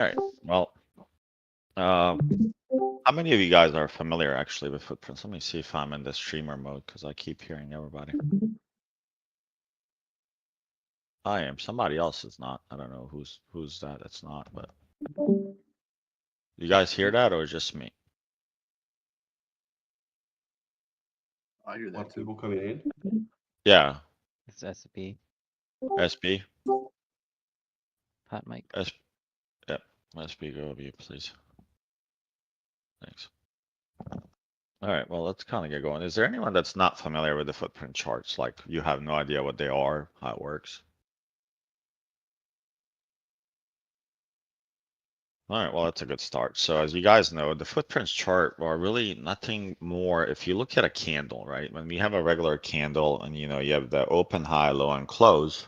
All right. Well, how many of you guys are familiar actually with footprints? Let me see if I'm in the streamer mode because I keep hearing everybody. I am. Somebody else is not. I don't know who's that. It's not. But you guys hear that or just me? I hear that. What people coming in? Yeah. It's SB. SB. Hot mic. Yep. SB, go over you, please. Thanks. All right. Well, let's kind of get going. Is there anyone that's not familiar with the footprint charts? Like you have no idea what they are, how it works? All right, well, that's a good start. So as you guys know, the footprints chart are really nothing more. If you look at a candle, right? When we have a regular candle and you have the open, high, low, and close.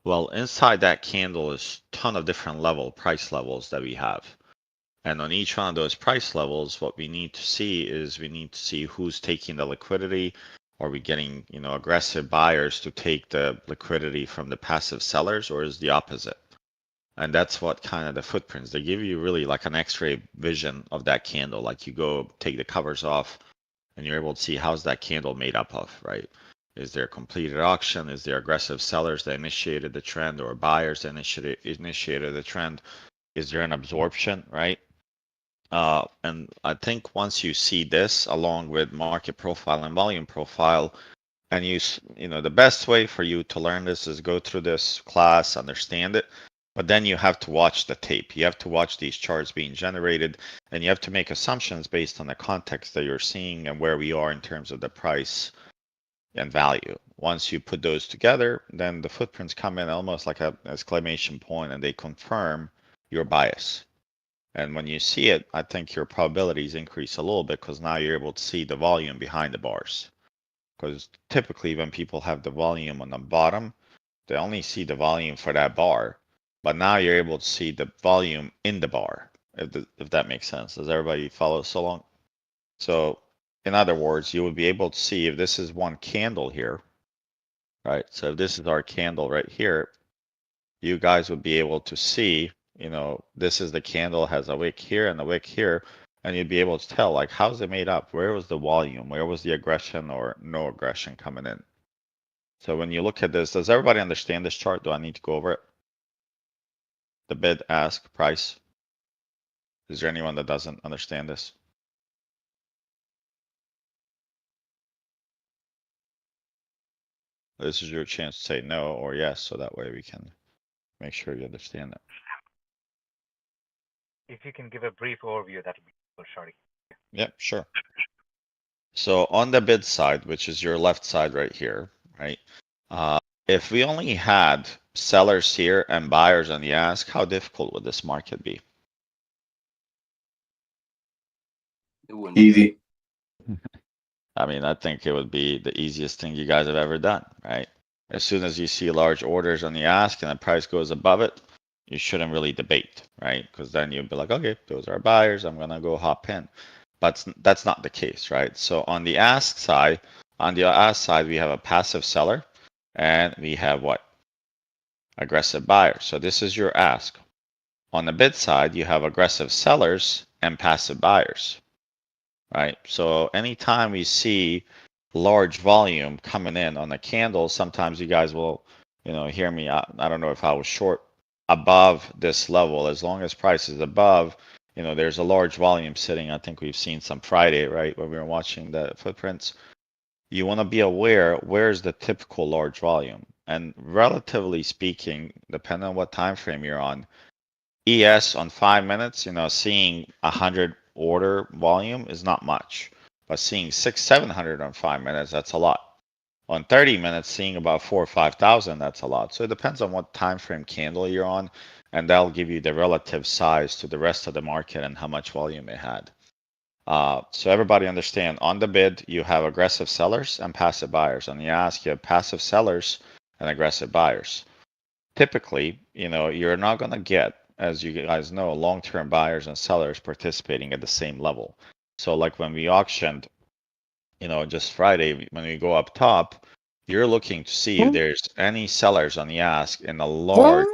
Well, inside that candle is a ton of different price levels that we have. And on each one of those price levels, what we need to see is we need to see who's taking the liquidity. Are we getting, aggressive buyers to take the liquidity from the passive sellers, or is the opposite? And that's what kind of the footprints, they give you really like an x-ray vision of that candle. Like you go take the covers off and you're able to see how's that candle made up of, right? Is there a completed auction? Is there aggressive sellers that initiated the trend or buyers that initiated the trend? Is there an absorption, right? And I think once you see this along with market profile and volume profile, and the best way for you to learn this is go through this class, understand it, but then you have to watch the tape. You have to watch these charts being generated, and you have to make assumptions based on the context that you're seeing and where we are in terms of the price and value. Once you put those together, then the footprints come in almost like an exclamation point, and they confirm your bias. And when you see it, I think your probabilities increase a little bit because now you're able to see the volume behind the bars. Because typically when people have the volume on the bottom, they only see the volume for that bar. But now you're able to see the volume in the bar, if that makes sense. Does everybody follow so long? So in other words, you would be able to see if this is one candle here, right? So if this is our candle right here, you guys would be able to see, this is the candle has a wick here and a wick here, and you'd be able to tell like how's it made up? Where was the volume? Where was the aggression or no aggression coming in? So when you look at this, does everybody understand this chart? Do I need to go over it? The bid, ask, price. Is there anyone that doesn't understand this? This is your chance to say no or yes, so that way we can make sure you understand it. If you can give a brief overview, that would be good, Shorty. Yep, sure. So on the bid side, which is your left side right here, right? If we only had sellers here and buyers on the ask, how difficult would this market be? It wouldn't Easy. I mean, I think it would be the easiest thing you guys have ever done, right? As soon as you see large orders on the ask and the price goes above it, you shouldn't really debate, right? Because then you'd be like, okay, those are buyers, I'm gonna go hop in. But that's not the case, right? So on the ask side, we have a passive seller and we have what? Aggressive buyers. So this is your ask. On the bid side, you have aggressive sellers and passive buyers, right? So anytime we see large volume coming in on the candle, sometimes you guys will, hear me. I don't know if I was short above this level. As long as price is above, there's a large volume sitting. I think we've seen some Friday, right, when we were watching the footprints. You want to be aware where's the typical large volume. And relatively speaking, depending on what time frame you're on, ES on 5 minutes, seeing 100 order volume is not much, but seeing 700 on 5 minutes, that's a lot. On 30 minutes, seeing about 4 or 5,000, that's a lot. So it depends on what time frame candle you're on, and that'll give you the relative size to the rest of the market and how much volume it had. So everybody understand, on the bid, you have aggressive sellers and passive buyers. On the ask, you have passive sellers and aggressive buyers. Typically, you're not going to get, as you guys know, long-term buyers and sellers participating at the same level. So like when we auctioned, just Friday, when we go up top, you're looking to see if there's any sellers on the ask in a large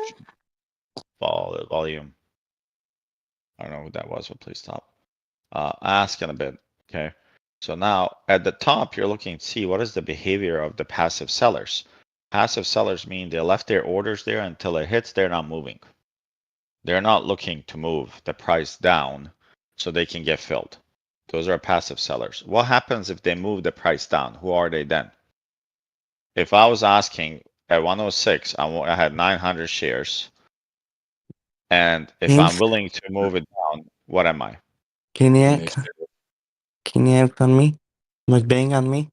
volume. I don't know who that was, but please stop. Ask in a bit, okay? So now at the top, you're looking to see what is the behavior of the passive sellers. Passive sellers mean they left their orders there until it hits, they're not moving. They're not looking to move the price down so they can get filled. Those are passive sellers. What happens if they move the price down? Who are they then? If I was asking at 106, I had 900 shares. And if I'm Thanks. willing to move it down, what am I? Can you Initiative. can you act on me? Like bang on me?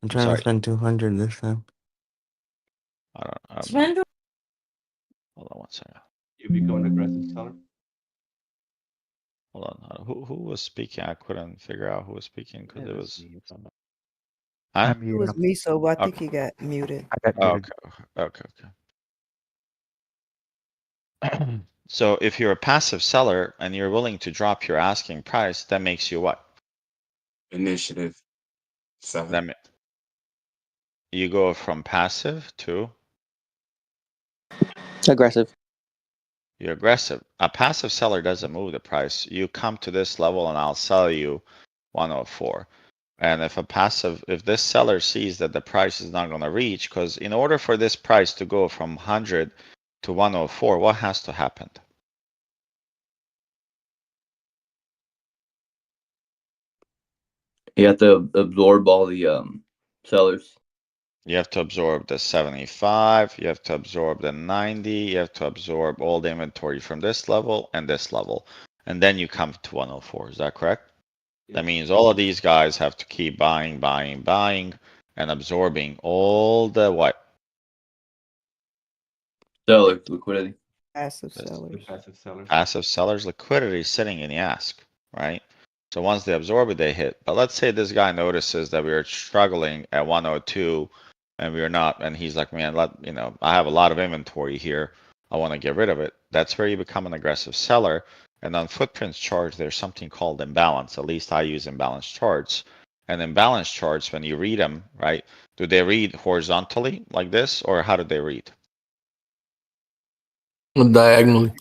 I'm trying sorry. to spend 200 this time. I don't know. Hold on one second. You become an aggressive seller. Hold on. Who was speaking? I couldn't figure out who was speaking because it was. me or something. Huh? It was me, so I think Okay. he got muted. I got Oh, muted. okay. So if you're a passive seller and you're willing to drop your asking price, that makes you what? Initiative. Seller. You go from passive to Aggressive. you're aggressive. A passive seller doesn't move the price. You come to this level and I'll sell you 104. And if this seller sees that the price is not going to reach, because in order for this price to go from 100 to 104, what has to happen? You have to absorb all the sellers. You have to absorb the 75, you have to absorb the 90, you have to absorb all the inventory from this level and this level. And then you come to 104. Is that correct? That means all of these guys have to keep buying and absorbing all the what? Sellers, liquidity. Passive This- sellers. Passive sellers. Passive sellers liquidity sitting in the ask, right? So once they absorb it, they hit. But let's say this guy notices that we are struggling at 102 and we're not, and he's like, man, I have a lot of inventory here. I want to get rid of it. That's where you become an aggressive seller. And on footprints charts, there's something called imbalance. At least I use imbalance charts. And imbalance charts, when you read them, right? Do they read horizontally like this, or how do they read? Diagonally.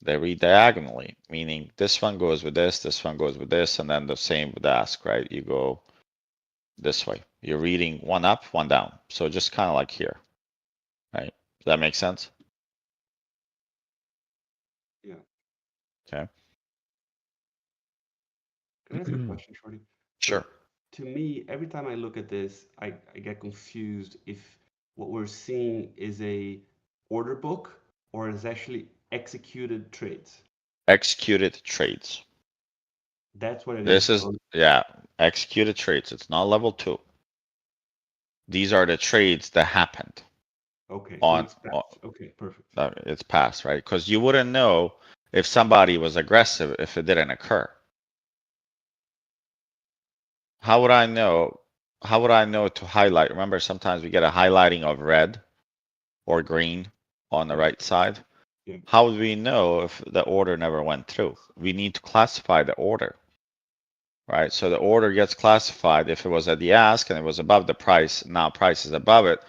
They read diagonally, meaning this one goes with this one goes with this, and then the same with ask, right? You go this way. You're reading one up, one down. So just kind of like here, right? Does that make sense? Yeah. Okay. Can I ask a question, Shorty? Sure. To me, every time I look at this, I get confused if what we're seeing is a order book or is actually executed trades. Executed trades. That's what it This is. is, yeah, executed trades. It's not level 2. These are the trades that happened. Okay. On, So it's passed. Okay, perfect. it's past, right? Because you wouldn't know if somebody was aggressive if it didn't occur. How would I know? How would I know to highlight? Remember, sometimes we get a highlighting of red or green on the right side. Yeah. How would we know if the order never went through? We need to classify the order, right? So the order gets classified if it was at the ask and it was above the price. Now price is above it.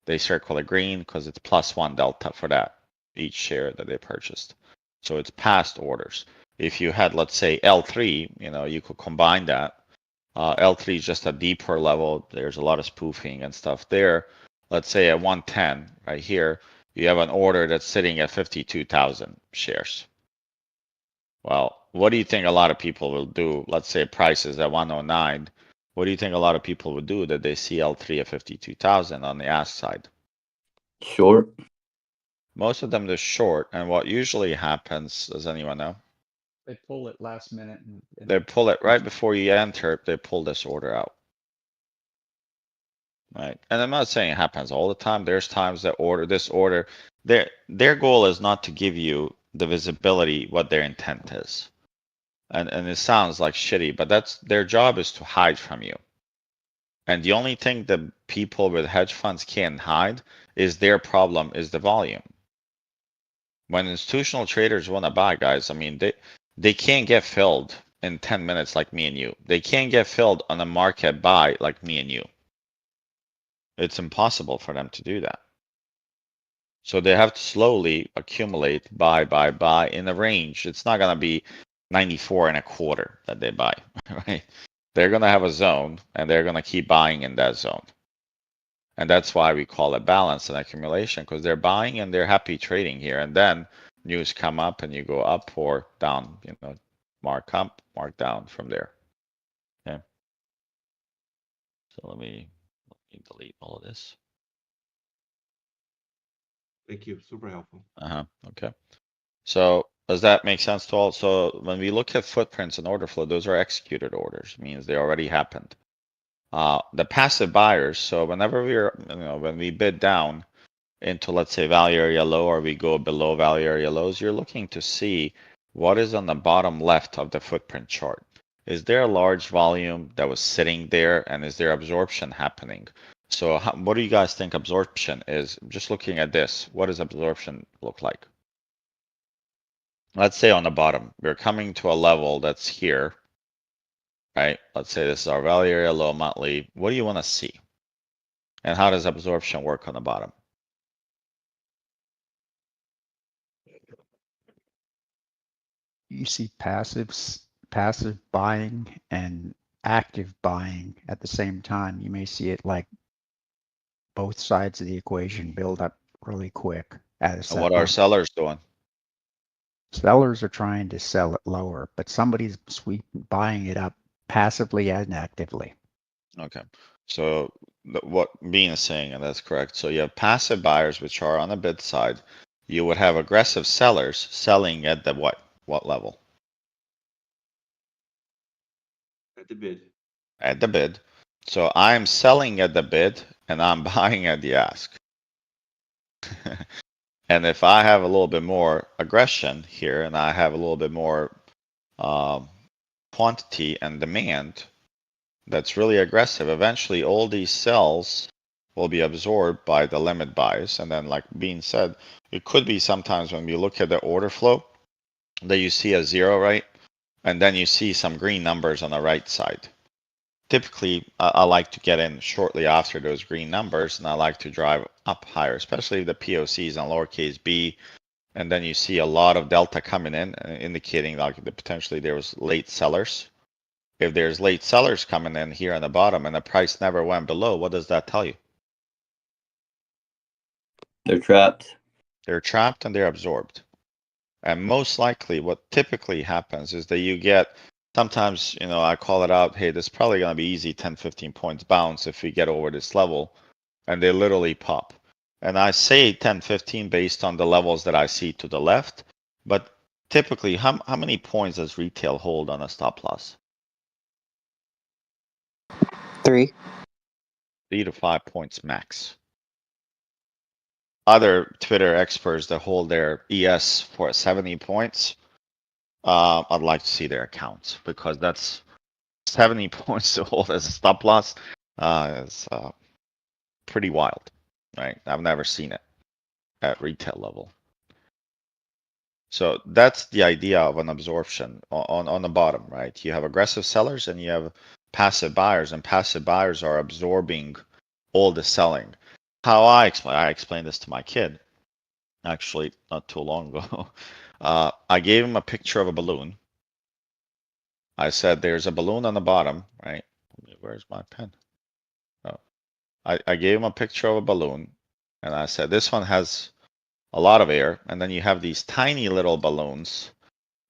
They circle it green because it's +1 delta for that each share that they purchased. So it's past orders. If you had, let's say L3, you could combine that. L3 is just a deeper level. There's a lot of spoofing and stuff there. Let's say at 110 right here, you have an order that's sitting at 52,000 shares. Well, what do you think a lot of people will do? Let's say price is at 109. What do you think a lot of people would do that they see L3 at 52,000 on the ask side? Short. Most of them are short. And what usually happens, does anyone know? They pull it last minute. They pull it right before you enter. They pull this order out. Right. And I'm not saying it happens all the time. There's times that this order, their goal is not to give you the visibility what their intent is. And it sounds like shitty, but that's their job is to hide from you. And the only thing that people with hedge funds can't hide is their problem is the volume. When institutional traders want to buy, guys, I mean, they can't get filled in 10 minutes like me and you. They can't get filled on a market buy like me and you. It's impossible for them to do that. So they have to slowly accumulate, buy in a range. It's not gonna be 94.25 that they buy, right? They're gonna have a zone and they're gonna keep buying in that zone. And that's why we call it balance and accumulation, because they're buying and they're happy trading here. And then news come up and you go up or down, you know, mark up, mark down from there. Okay. So let me delete all of this. Thank you. Super helpful. Okay. So does that make sense to all? So when we look at footprints and order flow, those are executed orders, means they already happened. The passive buyers, so whenever when we bid down into, let's say, value area low, or we go below value area lows, you're looking to see what is on the bottom left of the footprint chart. Is there a large volume that was sitting there, and is there absorption happening? So what do you guys think absorption is? Just looking at this, what does absorption look like? Let's say on the bottom, we're coming to a level that's here, right? Let's say this is our value area low monthly. What do you want to see? And how does absorption work on the bottom? You see passive buying and active buying at the same time. You may see it like both sides of the equation build up really quick at a And set what are level. sellers doing? Sellers are trying to sell it lower, but somebody's buying it up passively and actively. Okay. So what Bean is saying, and that's correct. So you have passive buyers, which are on the bid side. You would have aggressive sellers selling at the what? What level? At the bid. At the bid. So I'm selling at the bid and I'm buying at the ask. And if I have a little bit more aggression here and I have a little bit more quantity and demand that's really aggressive, eventually all these sells will be absorbed by the limit buys. And then, like Bean said, it could be sometimes when we look at the order flow that you see a 0, right? And then you see some green numbers on the right side. Typically, I like to get in shortly after those green numbers, and I like to drive up higher, especially if the POCs on lowercase b. And then you see a lot of delta coming in, indicating like that potentially there was late sellers. If there's late sellers coming in here on the bottom and the price never went below, what does that tell you? They're trapped. They're trapped and they're absorbed. And most likely what typically happens is that you get, sometimes, you know, I call it out, hey, this is probably going to be easy 10, 15 points bounce if we get over this level, and they literally pop. And I say 10, 15 based on the levels that I see to the left, but typically how many points does retail hold on a stop loss? 3. 3 to 5 points max. Other Twitter experts that hold their ES for 70 points, I'd like to see their accounts, because that's 70 points to hold as a stop loss. Is pretty wild, right? I've never seen it at retail level. So that's the idea of an absorption on the bottom, right? You have aggressive sellers and you have passive buyers, and passive buyers are absorbing all the selling. How I explained this to my kid, actually, not too long ago. I gave him a picture of a balloon. I said, there's a balloon on the bottom, right? Where's my pen? Oh, I gave him a picture of a balloon, and I said, this one has a lot of air, and then you have these tiny little balloons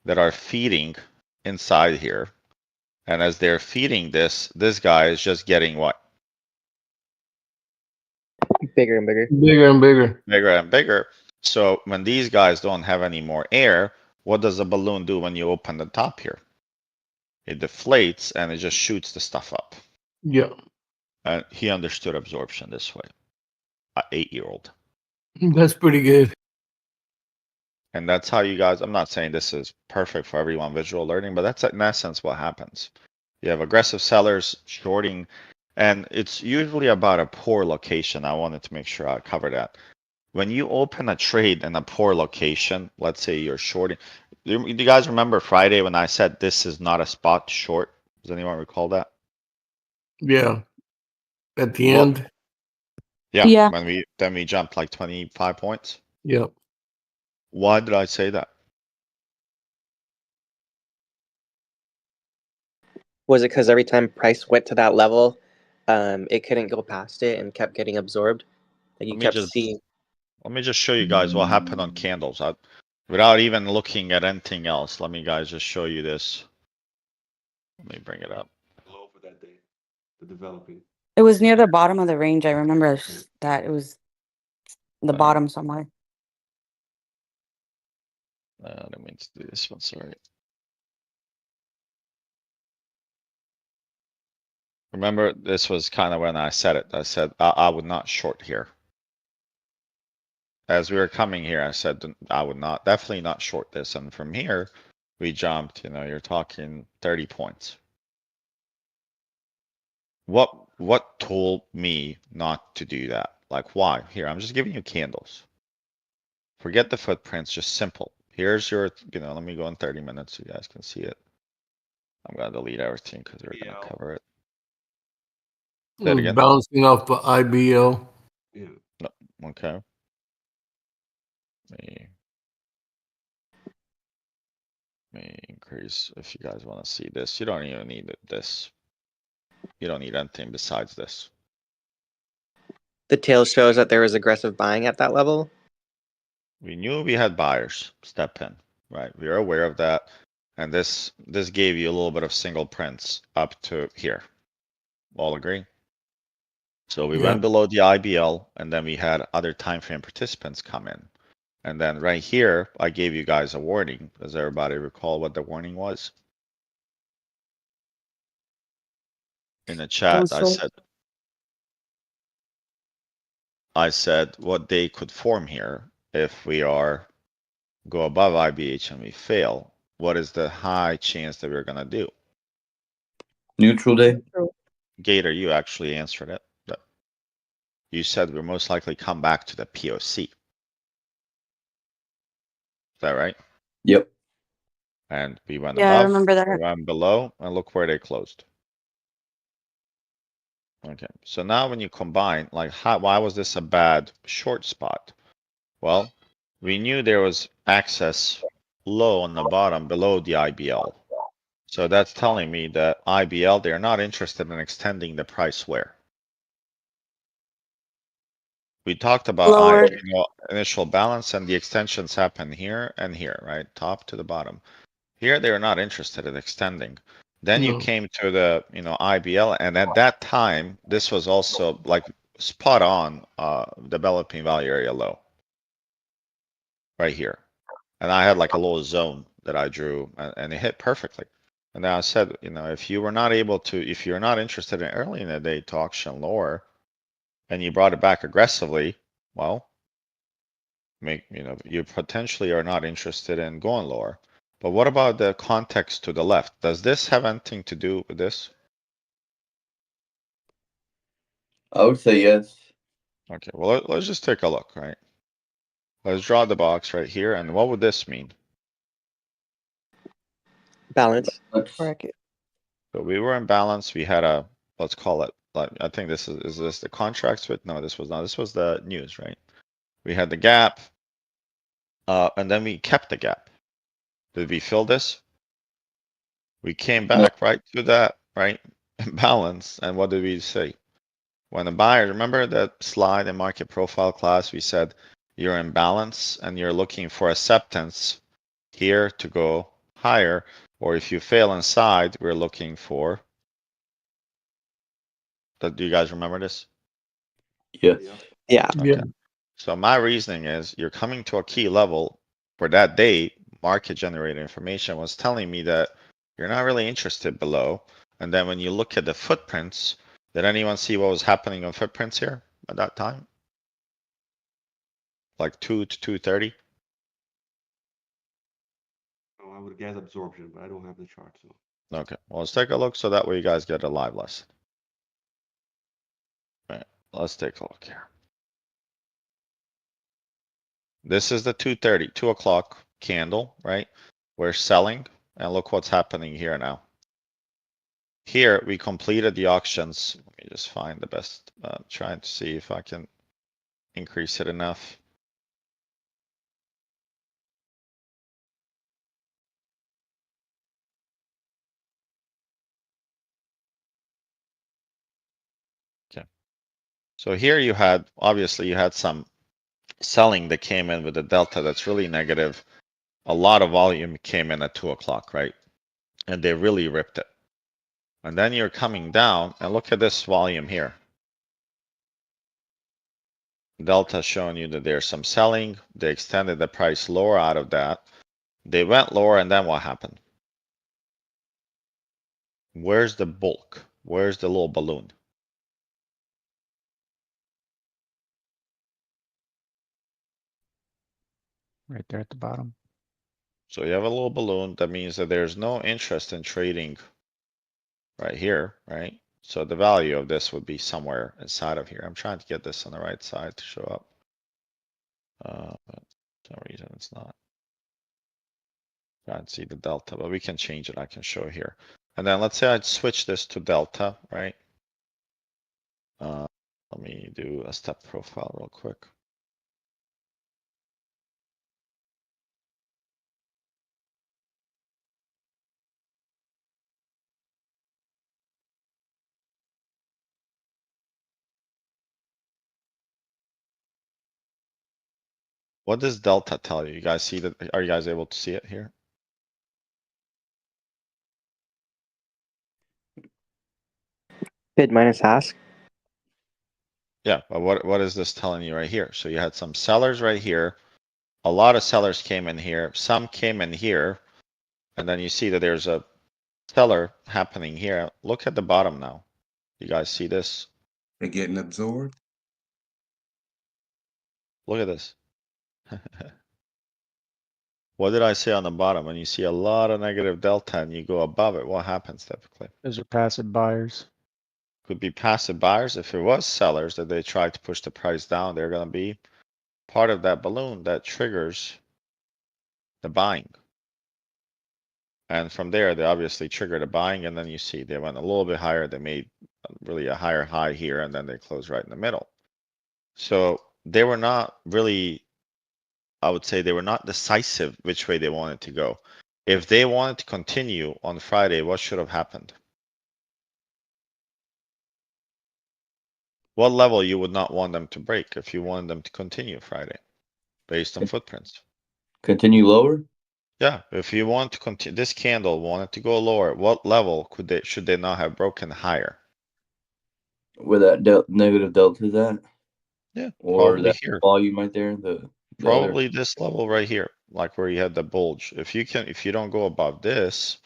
that are feeding inside here. And as they're feeding this guy is just getting what? Bigger and bigger. Bigger and bigger. Bigger and bigger. So when these guys don't have any more air, what does the balloon do when you open the top here? It deflates and it just shoots the stuff up. Yeah. And he understood absorption this way. An 8-year-old. That's pretty good. And that's how you guys, I'm not saying this is perfect for everyone visual learning, but that's in essence what happens. You have aggressive sellers shorting, and it's usually about a poor location. I wanted to make sure I cover that. When you open a trade in a poor location, let's say you're shorting. Do you guys remember Friday when I said this is not a spot to short? Does anyone recall that? Yeah. At the Well, end. Yeah, Yeah. when we jumped like 25 points. Yep. Why did I say that? Was it because every time price went to that level, it couldn't go past it and kept getting absorbed? Like you Let me kept just- seeing. Let me just show you guys what happened on candles. Without even looking at anything else, let me guys just show you this. Let me bring it up. Low for that day, the developing. It was near the bottom of the range. I remember that it was the Right. bottom somewhere. Let me do this one, sorry. Remember, this was kind of when I said it. I said I would not short here. As we were coming here, I said I would not, definitely not short this. And from here, we jumped, you're talking 30 points. What told me not to do that? Like why? Here, I'm just giving you candles. Forget the footprints, just simple. Here's your, let me go in 30 minutes so you guys can see it. I'm gonna delete everything because we're gonna IBL. cover it. Say it again. Bouncing off the IBL. Yeah. Okay. Let me increase if you guys want to see this. You don't even need this. You don't need anything besides this. The tail shows that there was aggressive buying at that level. We knew we had buyers step in, right? We are aware of that. And this gave you a little bit of single prints up to here. All agree? So we Yeah. went below the IBL and then we had other time frame participants come in. And then right here, I gave you guys a warning. Does everybody recall what the warning was? In the chat, I said what they could form here if we go above IBH and we fail. What is the high chance that we're gonna do? Neutral day. Gator, you actually answered it. You said we'll most likely come back to the POC. Is that right? Yep. And we went Yeah, I above, remember that. we went below, and look where they closed. Okay, so now when you combine, like, why was this a bad short spot? Well, we knew there was access low on the bottom below the IBL. So that's telling me that IBL, they're not interested in extending the price where. We talked about Lower. initial balance and the extensions happen here and here, right? Top to the bottom. Here, they are not interested in extending. Then you No. came to the, IBL, and at that time, this was also like spot on, developing value area low. Right here. And I had like a little zone that I drew and it hit perfectly. And then I said, if you're not interested in early in the day to auction lower and you brought it back aggressively, well, you potentially are not interested in going lower. But what about the context to the left? Does this have anything to do with this? I would say yes. Okay, well, let's just take a look, right? Let's draw the box right here. And what would this mean? Balance. Bracket. So we were in balance. We had let's call it, like, I think this is this the contracts with? No, this was not. This was the news, right? We had the gap. And then we kept the gap. Did we fill this? We came back right to that, right? Balance. And what did we say? When the buyer, remember that slide in market profile class, we said you're in balance and you're looking for acceptance here to go higher. Or if you fail inside, we're looking for. Do you guys remember this? Yes. Yeah. Okay. Yeah. So my reasoning is you're coming to a key level for that day, market generated information was telling me that you're not really interested below. And then when you look at the footprints, did anyone see what was happening on footprints here at that time? Like 2 to 230? Oh, I would guess absorption, but I don't have the chart, so. Okay, well, let's take a look so that way you guys get a live lesson. All right, let's take a look here. This is the 230, 2 o'clock candle, right? We're selling, and look what's happening here now. Here, we completed the auctions. Let me just find the best, trying to see if I can increase it enough. So here you had, obviously you had some selling that came in with a delta that's really negative. A lot of volume came in at 2 o'clock, right? And they really ripped it. And then you're coming down and look at this volume here. Delta showing you that there's some selling. They extended the price lower out of that. They went lower and then what happened? Where's the bulk? Where's the little balloon? Right there at the bottom. So you have a little balloon. That means that there's no interest in trading right here, right? So the value of this would be somewhere inside of here. I'm trying to get this on the right side to show up. But for some reason it's not. Trying to see the delta, but we can change it. I can show here. And then let's say I'd switch this to delta, right? Let me do a step profile real quick. What does delta tell you? You guys see that? Are you guys able to see it here? Bid minus ask. Yeah, but what is this telling you right here? So you had some sellers right here. A lot of sellers came in here. Some came in here. And then you see that there's a seller happening here. Look at the bottom now. You guys see this? They're getting absorbed. Look at this. What did I say on the bottom? When you see a lot of negative delta and you go above it, what happens typically? Those are passive buyers. Could be passive buyers. If it was sellers that they tried to push the price down, they're gonna be part of that balloon that triggers the buying. And from there, they obviously trigger the buying, and then you see they went a little bit higher. They made really a higher high here, and then they closed right in the middle. So they were not really, I would say they were not decisive which way they wanted to go. If they wanted to continue on Friday, what should have happened? What level you would not want them to break if you wanted them to continue Friday based on footprints? Continue lower? Yeah, if you want to continue, this candle wanted to go lower, what level should they not have broken higher? Where that negative delta is at? Yeah, Or probably that here. volume right there? The other- Probably this level right here, like where you had the bulge. If you don't go above this,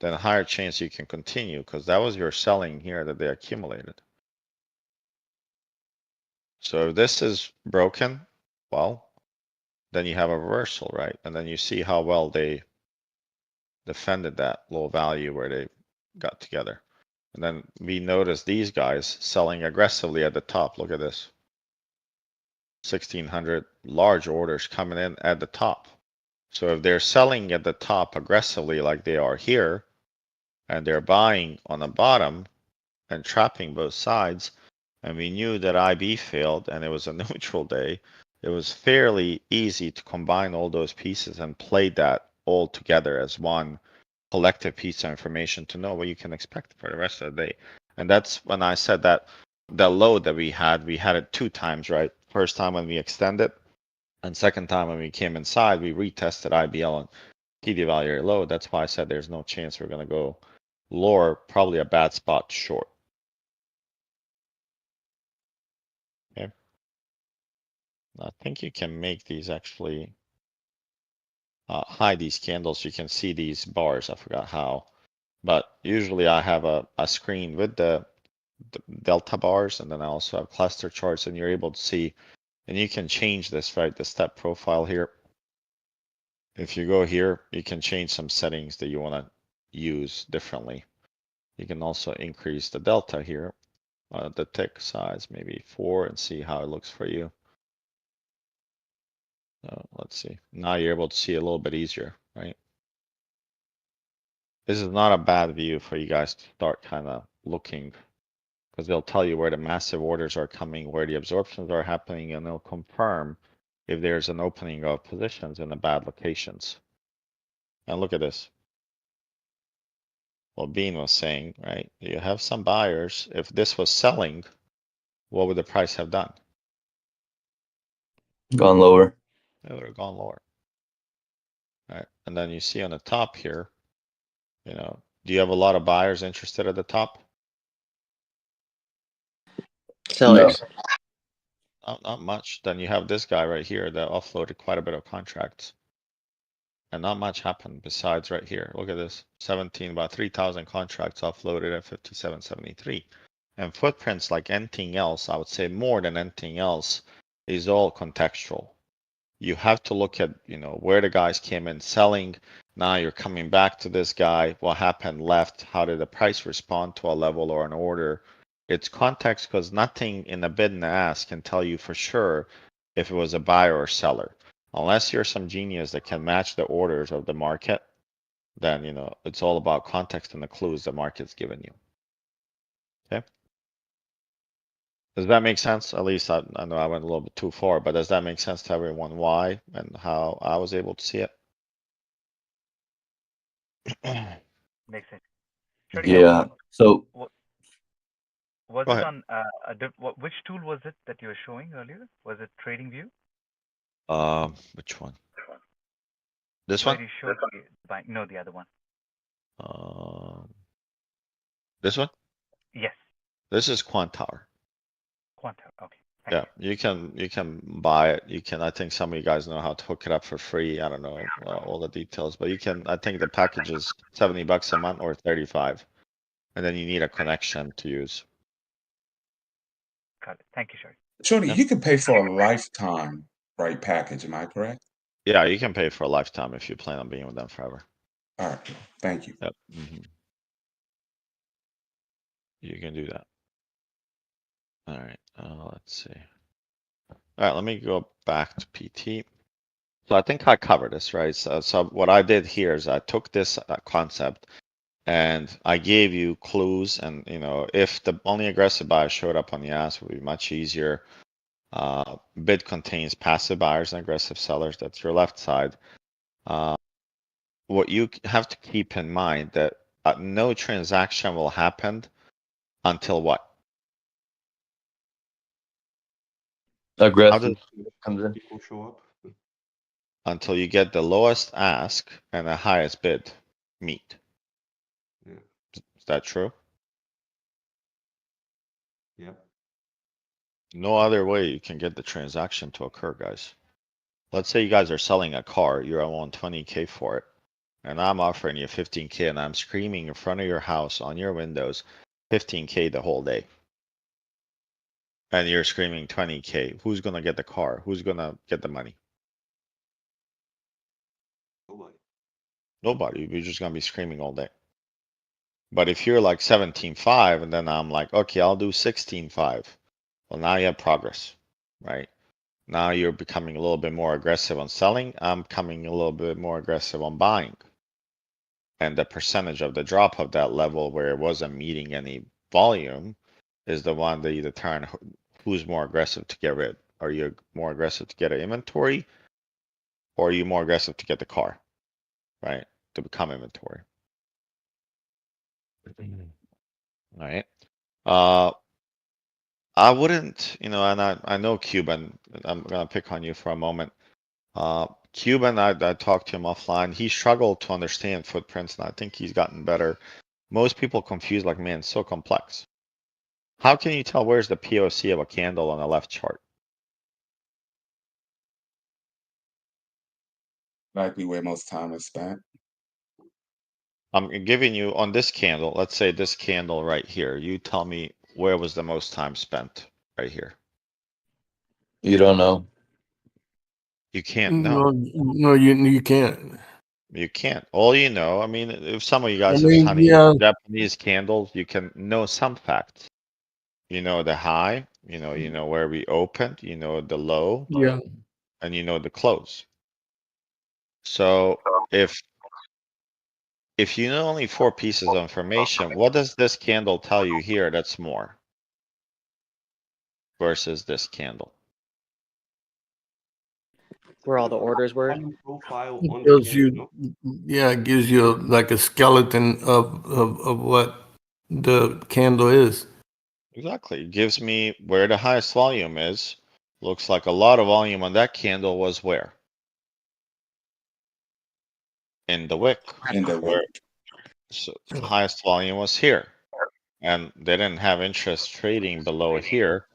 then a higher chance you can continue, because that was your selling here that they accumulated. So if this is broken, well, then you have a reversal, right? And then you see how well they defended that low value where they got together. And then we notice these guys selling aggressively at the top. Look at this. 1,600 large orders coming in at the top. So if they're selling at the top aggressively like they are here, and they're buying on the bottom and trapping both sides, and we knew that IB failed and it was a neutral day, it was fairly easy to combine all those pieces and play that all together as one collective piece of information to know what you can expect for the rest of the day. And that's when I said that the low that we had it 2 times, right? First time when we extended, and second time when we came inside, we retested IBL and PD value low. That's why I said there's no chance we're gonna go lower, probably a bad spot short. Okay. I think you can make these actually hide these candles. You can see these bars. I forgot how, but usually I have a screen with the delta bars, and then I also have cluster charts, and you're able to see, and you can change this, right? The step profile here. If you go here, you can change some settings that you want to use differently. You can also increase the delta here, the tick size, maybe 4, and see how it looks for you. Let's see. Now you're able to see a little bit easier, right? This is not a bad view for you guys to start kind of looking, because they'll tell you where the massive orders are coming, where the absorptions are happening, and they'll confirm if there's an opening of positions in the bad locations. And look at this. What Bean was saying, right? You have some buyers. If this was selling, what would the price have done? Gone lower. It would have gone lower. Right, and then you see on the top here, you know, do you have a lot of buyers interested at the top? Sellers. Not much. Then you have this guy right here that offloaded quite a bit of contracts. And not much happened besides right here. Look at this, 17, about 3,000 contracts offloaded at 57.73. And footprints, like anything else, I would say more than anything else, is all contextual. You have to look at, you know, where the guys came in selling. Now you're coming back to this guy. What happened left? How did the price respond to a level or an order? It's context because nothing in the bid and the ask can tell you for sure if it was a buyer or seller. Unless you're some genius that can match the orders of the market, then, you know, it's all about context and the clues the market's given you. Okay? Does that make sense? At least I know I went a little bit too far, but does that make sense to everyone why and how I was able to see it? Makes sense. Shorty, Yeah. So was Go it ahead. on which tool was it that you were showing earlier? Was it TradingView? Which one? This Where one? you showed the buying? No, the other one. This one? Yes, This is Quant Tower. Quanta. Okay. Thank Yeah, you can buy it. You can, I think some of you guys know how to hook it up for free. I don't know all the details, but you can, I think the package is $70 a month or 35. And then you need a connection to use. Got it. Thank you, Shorty. Shorty, Yeah. you can pay for a lifetime, right, package, am I correct? Yeah, you can pay for a lifetime if you plan on being with them forever. All right, thank you. Yep. You can do that. All right, let's see. All right, let me go back to PT. So I think I covered this, right? So what I did here is I took this concept and I gave you clues, and you know, if the only aggressive buyer showed up on the ask, it would be much easier. Bid contains passive buyers and aggressive sellers. That's your left side. What you have to keep in mind that no transaction will happen until what? aggressive comes in. People show up. Until you get the lowest ask and the highest bid meet. Yeah. Is that true? Yep. No other way you can get the transaction to occur, guys. Let's say you guys are selling a car, you're on 20K for it, and I'm offering you 15K and I'm screaming in front of your house on your windows, 15K the whole day. And you're screaming 20K. Who's gonna get the car? Who's gonna get the money? Nobody. Nobody. You're just gonna be screaming all day. But if you're like 17.5 and then I'm like, okay, I'll do 16.5. Well, now you have progress, right? Now you're becoming a little bit more aggressive on selling. I'm becoming a little bit more aggressive on buying. And the percentage of the drop of that level where it wasn't meeting any volume is the one that you determine who's more aggressive to get rid. Are you more aggressive to get an inventory? Or are you more aggressive to get the car, right? To become inventory. All right. I wouldn't, you know, and I know Cuban, I'm gonna pick on you for a moment. Cuban, I talked to him offline. He struggled to understand footprints, and I think he's gotten better. Most people confuse like, man, it's so complex. How can you tell where's the POC of a candle on the left chart? Likely where most time is spent. I'm giving you on this candle, let's say this candle right here. You tell me where was the most time spent right here. You don't know. You can't know. No, you can't. You can't. All you know, I mean, if some of you guys I have mean, studied yeah. Japanese candles, you can know some facts. You know the high, you know where we opened, you know the low, Yeah. and you know the close. So if you know only 4 pieces of information, what does this candle tell you here that's more versus this candle? Where all the orders were. Volume profile It on the gives candle. you, yeah, it gives you like a skeleton of what the candle is. Exactly. It gives me where the highest volume is. Looks like a lot of volume on that candle was where? In the wick. In the Where, wick. so highest volume was here. And they didn't have interest trading below here.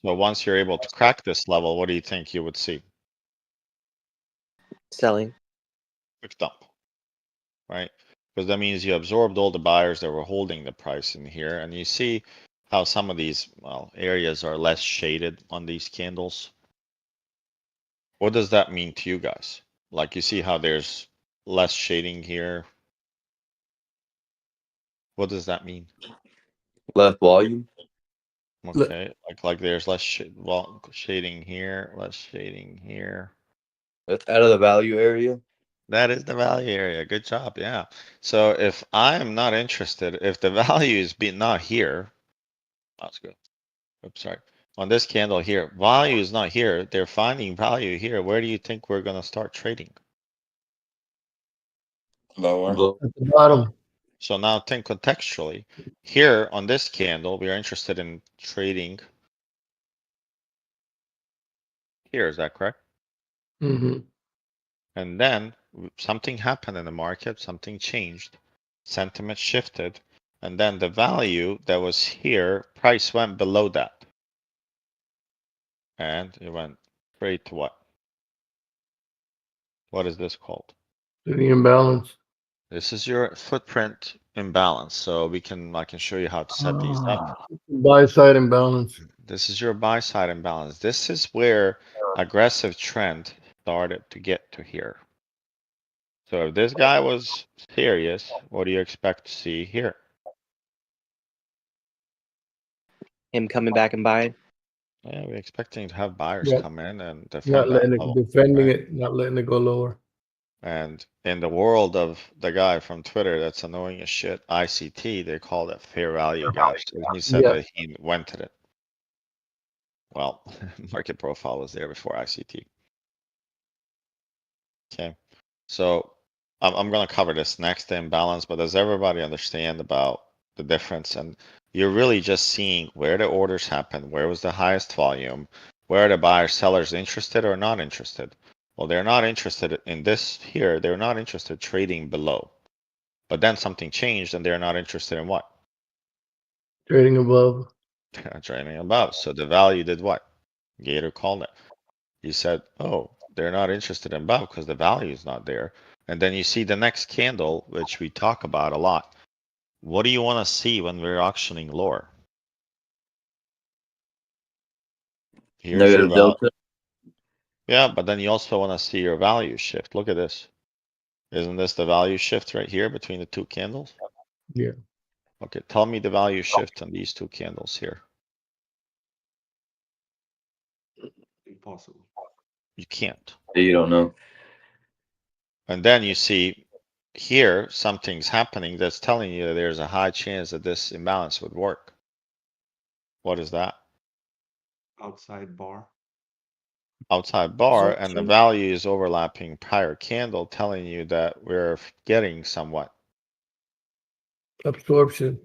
So once you're able to crack this level, what do you think you would see? Selling. Quick dump, right? Because that means you absorbed all the buyers that were holding the price in here, and you see how some of these, well, areas are less shaded on these candles. What does that mean to you guys? Like you see how there's less shading here. What does that mean? Left volume. Okay, like there's less well, shading here, less shading here. That's out of the value area. That is the value area. Good job. Yeah. So if I'm not interested, if the value is not here, that's good. Oops, sorry. On this candle here, value is not here. They're finding value here. Where do you think we're going to start trading? Lower. At the bottom. So now think contextually. Here on this candle, we are interested in trading here. Is that correct? Mm-hmm. And then something happened in the market, something changed, sentiment shifted, and then the value that was here, price went below that. And it went straight to what? What is this called? The imbalance. This is your footprint imbalance. So I can show you how to set these up. Buy side imbalance. This is your buy side imbalance. This is where aggressive trend started to get to here. So if this guy was serious, what do you expect to see here? Him coming back and buying. Yeah, we're expecting to have buyers Yeah. come in and Not defend that letting it, level. defending right? it, not letting it go lower. And in the world of the guy from Twitter that's annoying as shit, ICT, they call it fair value gaps. And he said Yeah. that he invented it. Well, market profile was there before ICT. Okay, so I'm gonna cover this next, the imbalance, but does everybody understand about the difference? And you're really just seeing where the orders happen, where was the highest volume, where are the buyers, sellers interested or not interested? Well, they're not interested in this here, they're not interested trading below. But then something changed and they're not interested in what? Trading above. Trading above. So the value did what? Gator called it. He said, oh, they're not interested in above because the value is not there. And then you see the next candle, which we talk about a lot. What do you want to see when we're auctioning lower? Here's your Negative value. delta. Yeah, but then you also want to see your value shift. Look at this. Isn't this the value shift right here between the two candles? Yeah. Okay, tell me the value shift on these two candles here. Impossible. You can't. You don't know. And then you see here something's happening that's telling you that there's a high chance that this imbalance would work. What is that? Outside bar. Outside bar, and the Absorption. value is overlapping prior candle, telling you that we're getting somewhat. Absorption.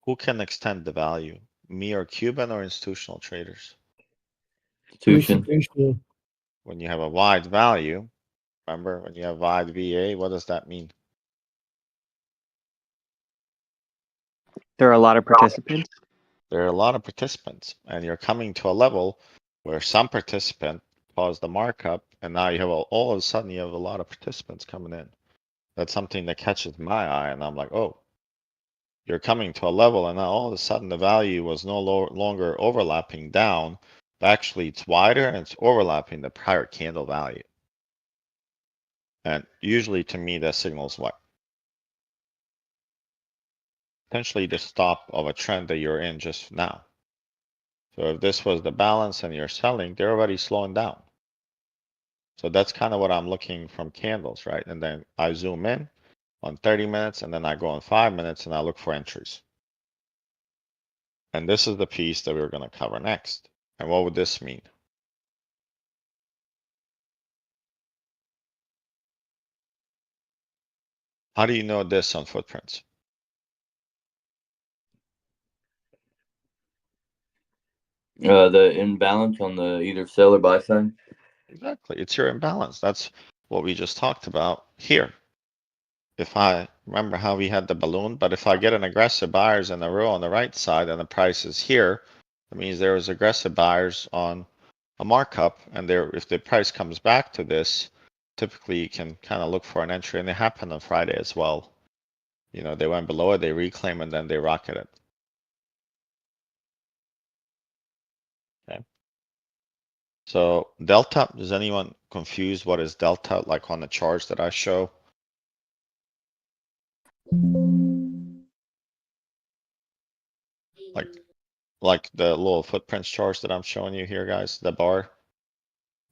Who can extend the value? Me or Cuban or institutional traders? Institution. Institutional. When you have a wide value, remember when you have wide VA, what does that mean? There are a lot of participants. There are a lot of participants, and you're coming to a level where some participant caused the markup, and now you have all of a sudden you have a lot of participants coming in. That's something that catches my eye, and I'm like, oh, you're coming to a level, and now all of a sudden the value was no longer overlapping down, but actually it's wider and it's overlapping the prior candle value. And usually to me that signals what? Potentially the stop of a trend that you're in just now. So if this was the balance and you're selling, they're already slowing down. So that's kind of what I'm looking from candles, right? And then I zoom in on 30 minutes and then I go on 5 minutes and I look for entries. And this is the piece that we're going to cover next. And what would this mean? How do you know this on footprints? The imbalance on the either sell or buy side. Exactly. It's your imbalance. That's what we just talked about here. If I remember how we had the balloon, but if I get an aggressive buyers in a row on the right side and the price is here, that means there was aggressive buyers on a markup, and there, if the price comes back to this, typically you can kind of look for an entry, and it happened on Friday as well. You know, they went below it, they reclaim, and then they rocket it. Okay. So delta, is anyone confused what is delta like on the charts that I show? Like the little footprints charts that I'm showing you here, guys, the bar.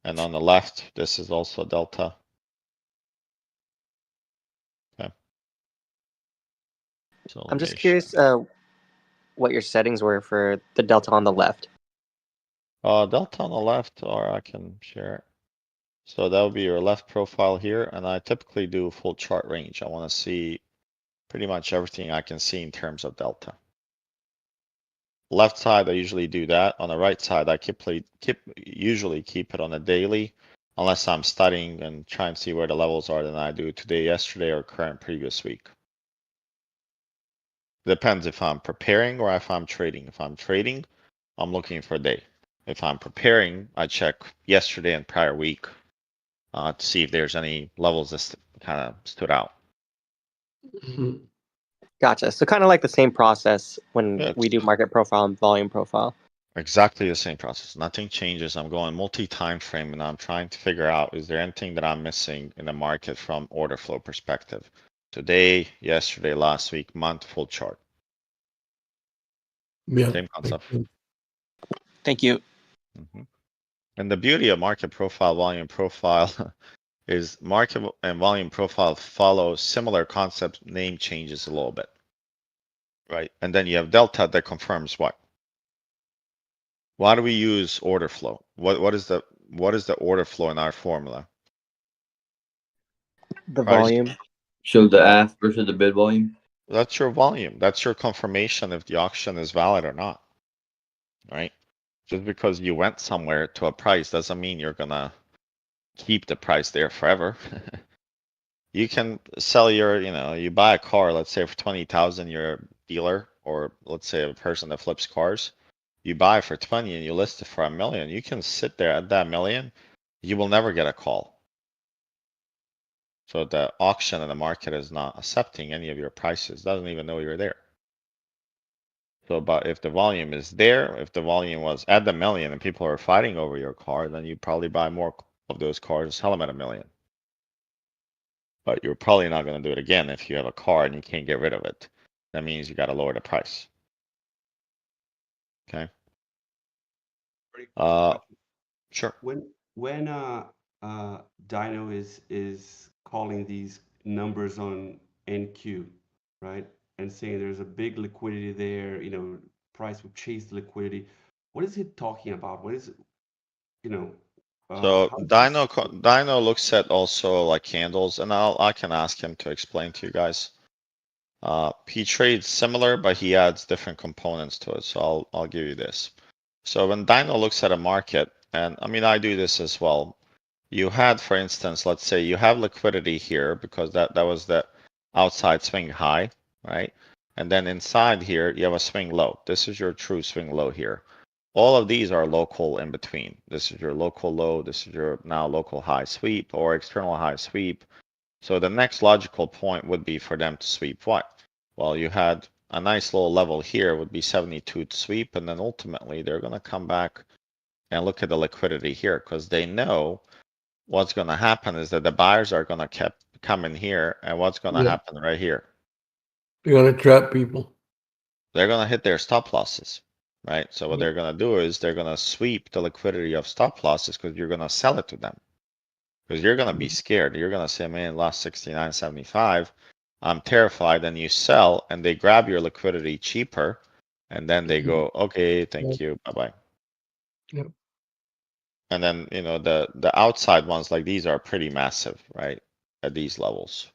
And on the left, this is also delta. Okay. So I'm let just me curious what your settings were for the delta on the left. delta on the left, or I can share it. So that would be your left profile here, and I typically do full chart range. I want to see pretty much everything I can see in terms of delta. Left side, I usually do that. On the right side, I usually keep it on a daily, unless I'm studying and trying to see where the levels are than I do today, yesterday, or current previous week. Depends if I'm preparing or if I'm trading. If I'm trading, I'm looking for a day. If I'm preparing, I check yesterday and prior week to see if there's any levels that kind of stood out. Mhm. Gotcha. So kind of like the same process when Yeah, we do market profile and volume profile. exactly the same process. Nothing changes. I'm going multi-time frame and I'm trying to figure out, is there anything that I'm missing in the market from order flow perspective? Today, yesterday, last week, month, full chart. Yeah. Same concept. Thank you. And the beauty of market profile, volume profile is market and volume profile follow similar concept, name changes a little bit. Right? And then you have delta that confirms what? Why do we use order flow? What is the order flow in our formula? The Price. volume. Show the ask versus the bid volume. That's your volume. That's your confirmation if the auction is valid or not. Right? Just because you went somewhere to a price doesn't mean you're gonna keep the price there forever. You can sell your, you buy a car, let's say for 20,000, you're a dealer, or let's say a person that flips cars. You buy for 20 and you list it for $1 million. You can sit there at that million. You will never get a call. So the auction and the market is not accepting any of your prices, doesn't even know you're there. So, but if the volume is there, if the volume was at the million and people are fighting over your car, then you probably buy more of those cars and sell them at $1 million. But you're probably not going to do it again if you have a car and you can't get rid of it. That means you got to lower the price. Okay. Sure. When Dino is calling these numbers on NQ, right, and saying there's a big liquidity there, price will chase the liquidity. What is he talking about? What is it, So how is Dino looks at also like candles, and I can ask him to explain to you guys. He trades similar, but he adds different components to it. So I'll give you this. So when Dino looks at a market, and I mean I do this as well. You had, for instance, let's say you have liquidity here because that was the outside swing high, right? And then inside here you have a swing low. This is your true swing low here. All of these are local in between. This is your local low. This is your now local high sweep or external high sweep. So the next logical point would be for them to sweep what? Well, you had a nice little level here would be 72 to sweep, and then ultimately they're going to come back and look at the liquidity here because they know what's going to happen is that the buyers are going to come in here, and what's going to happen right here? They're gonna trap people. They're going to hit their stop losses, right? So what they're going to do is they're going to sweep the liquidity of stop losses because you're going to sell it to them. Because you're going to be scared. You're going to say, man, lost 69.75. I'm terrified. And you sell and they grab your liquidity cheaper. And then they go, okay, thank you. Bye-bye. Yep. And then, the outside ones like these are pretty massive, right? At these levels.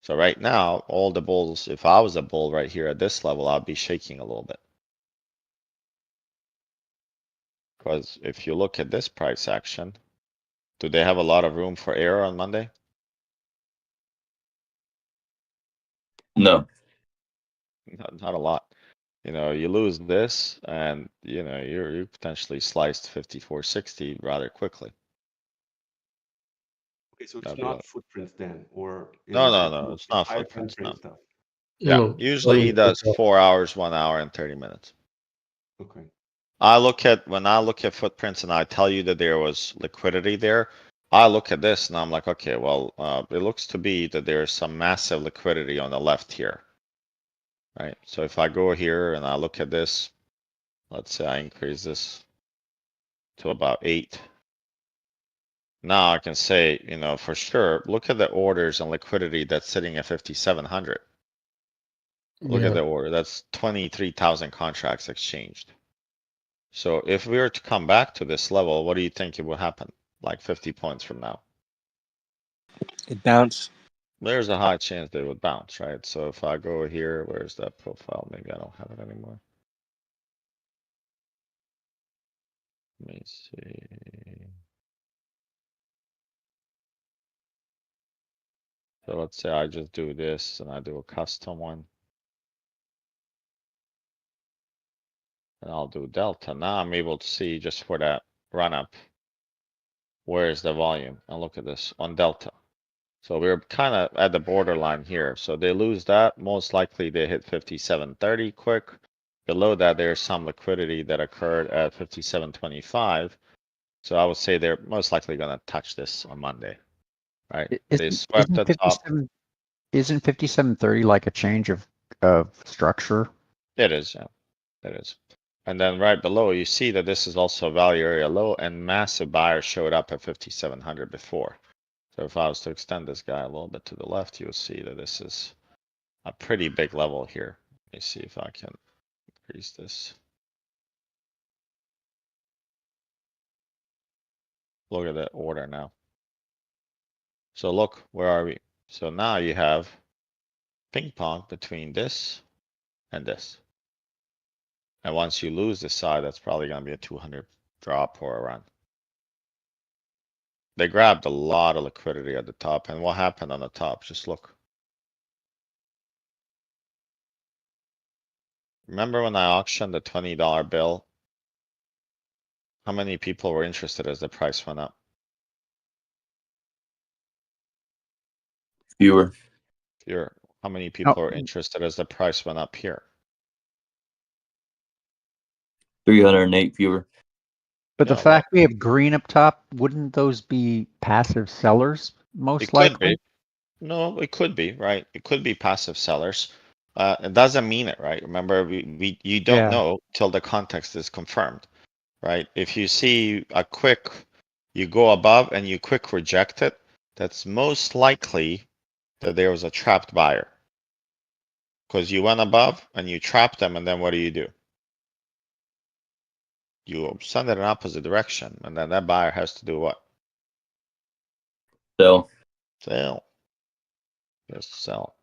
So right now, all the bulls, if I was a bull right here at this level, I'd be shaking a little bit. Because if you look at this price action, do they have a lot of room for error on Monday? No. Not a lot. You know, you lose this and you know, you potentially sliced 54.60 rather quickly. Okay, so it's That'd be not like- footprints then, or No, is no, it no, more- it's not higher footprints, time frame no. stuff? Yeah, No, usually he only does football. 4 hours, 1 hour and 30 minutes. Okay. When I look at footprints and I tell you that there was liquidity there, I look at this and I'm like, okay, well, it looks to be that there's some massive liquidity on the left here. Right, so if I go here and I look at this, let's say I increase this to about 8. Now I can say, you know, for sure, look at the orders and liquidity that's sitting at 5,700. Look at Yeah. the order, that's 23,000 contracts exchanged. So if we were to come back to this level, what do you think it will happen? Like 50 points from now? It bounced. There's a high chance they would bounce, right? So if I go here, where's that profile? Maybe I don't have it anymore. Let me see. So let's say I just do this and I do a custom one. And I'll do delta. Now I'm able to see just for that run up. Where is the volume? And look at this on delta. So we're kind of at the borderline here. So they lose that. Most likely they hit 57.30 quick. Below that, there's some liquidity that occurred at 57.25. So I would say they're most likely going to touch this on Monday, right? They swept the top. Isn't 57.30 like a change of structure? It is, yeah, it is. And then right below, you see that this is also a value area low and massive buyers showed up at 5,700 before. So if I was to extend this guy a little bit to the left, you'll see that this is a pretty big level here. Let me see if I can increase this. Look at that order now. So look, where are we? So now you have ping pong between this and this. And once you lose this side, that's probably going to be a 200 drop or a run. They grabbed a lot of liquidity at the top. And what happened on the top? Just look. Remember when I auctioned the $20 bill? How many people were interested as the price went up? Fewer. How many people are interested as the price went up here? 308 fewer. But the Yeah, well, fact we have green up top, wouldn't those be passive sellers it most could likely? be. No, it could be, right? It could be passive sellers. It doesn't mean it, right? Remember, you don't Yeah. know till the context is confirmed, right? If you see a quick, you go above and you quick reject it, that's most likely that there was a trapped buyer. Because you went above and you trapped them, and then what do? You send it in opposite direction, and then that buyer has to do what? So Sell. Just sell.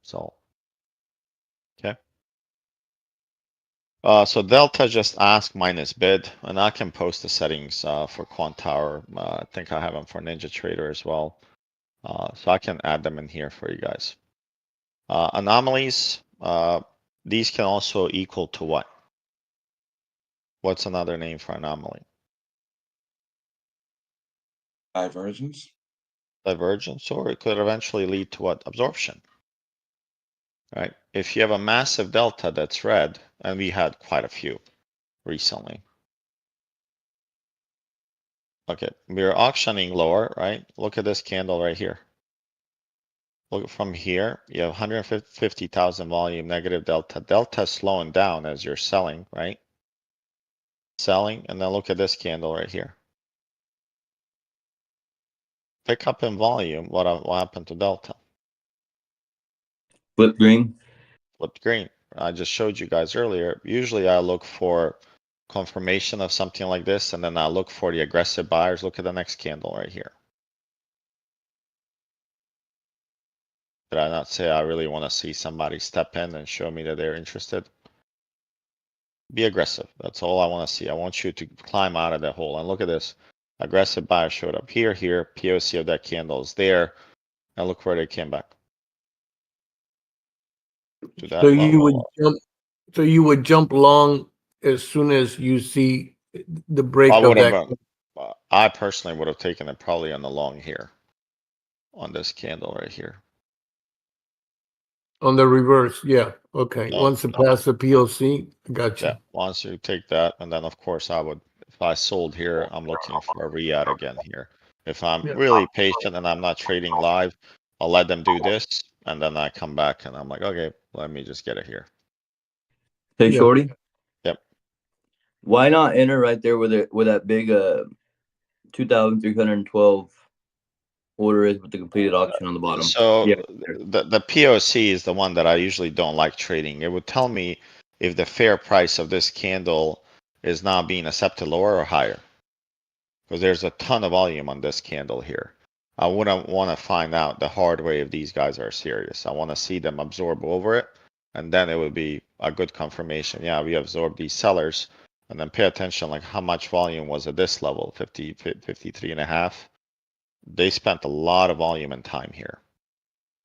Okay. So delta just ask minus bid, and I can post the settings for Quant Tower. I think I have them for NinjaTrader as well. So I can add them in here for you guys. Anomalies, these can also equal to what? What's another name for anomaly? Divergence. Divergence, or it could eventually lead to what? Absorption. Right? If you have a massive delta that's red, and we had quite a few recently. Okay, we're auctioning lower, right? Look at this candle right here. Look from here, you have 150,000 volume negative delta. Delta is slowing down as you're selling, right? Selling, and then look at this candle right here. Pick up in volume, what happened to delta? flip green. Flipped green. I just showed you guys earlier. Usually I look for confirmation of something like this, and then I look for the aggressive buyers. Look at the next candle right here. Did I not say I really want to see somebody step in and show me that they're interested? Be aggressive. That's all I want to see. I want you to climb out of that hole. And look at this. Aggressive buyer showed up here, here. POC of that candle is there. And look where they came back. To that So you would level. jump. So you would jump long as soon as you see the break I of would that have, I personally would have taken it probably on the long here. On this candle right here. on the reverse. Yeah. Okay. No, Once it no. passed the POC, I got you. Yeah, once you take that, and then of course I would, if I sold here, I'm looking for a re-add again here. If I'm Yeah. really patient and I'm not trading live, I'll let them do this, and then I come back and I'm like, okay, let me just get it here. Hey, Yeah. Shorty. Yep. Why not enter right there with it with that big 2,312 order is with the completed auction on the bottom? So Yeah. the POC is the one that I usually don't like trading. It would tell me if the fair price of this candle is now being accepted lower or higher. Because there's a ton of volume on this candle here. I wouldn't want to find out the hard way if these guys are serious. I want to see them absorb over it, and then it would be a good confirmation. Yeah, we absorbed these sellers, and then pay attention like how much volume was at this level, 53 and a half. They spent a lot of volume and time here.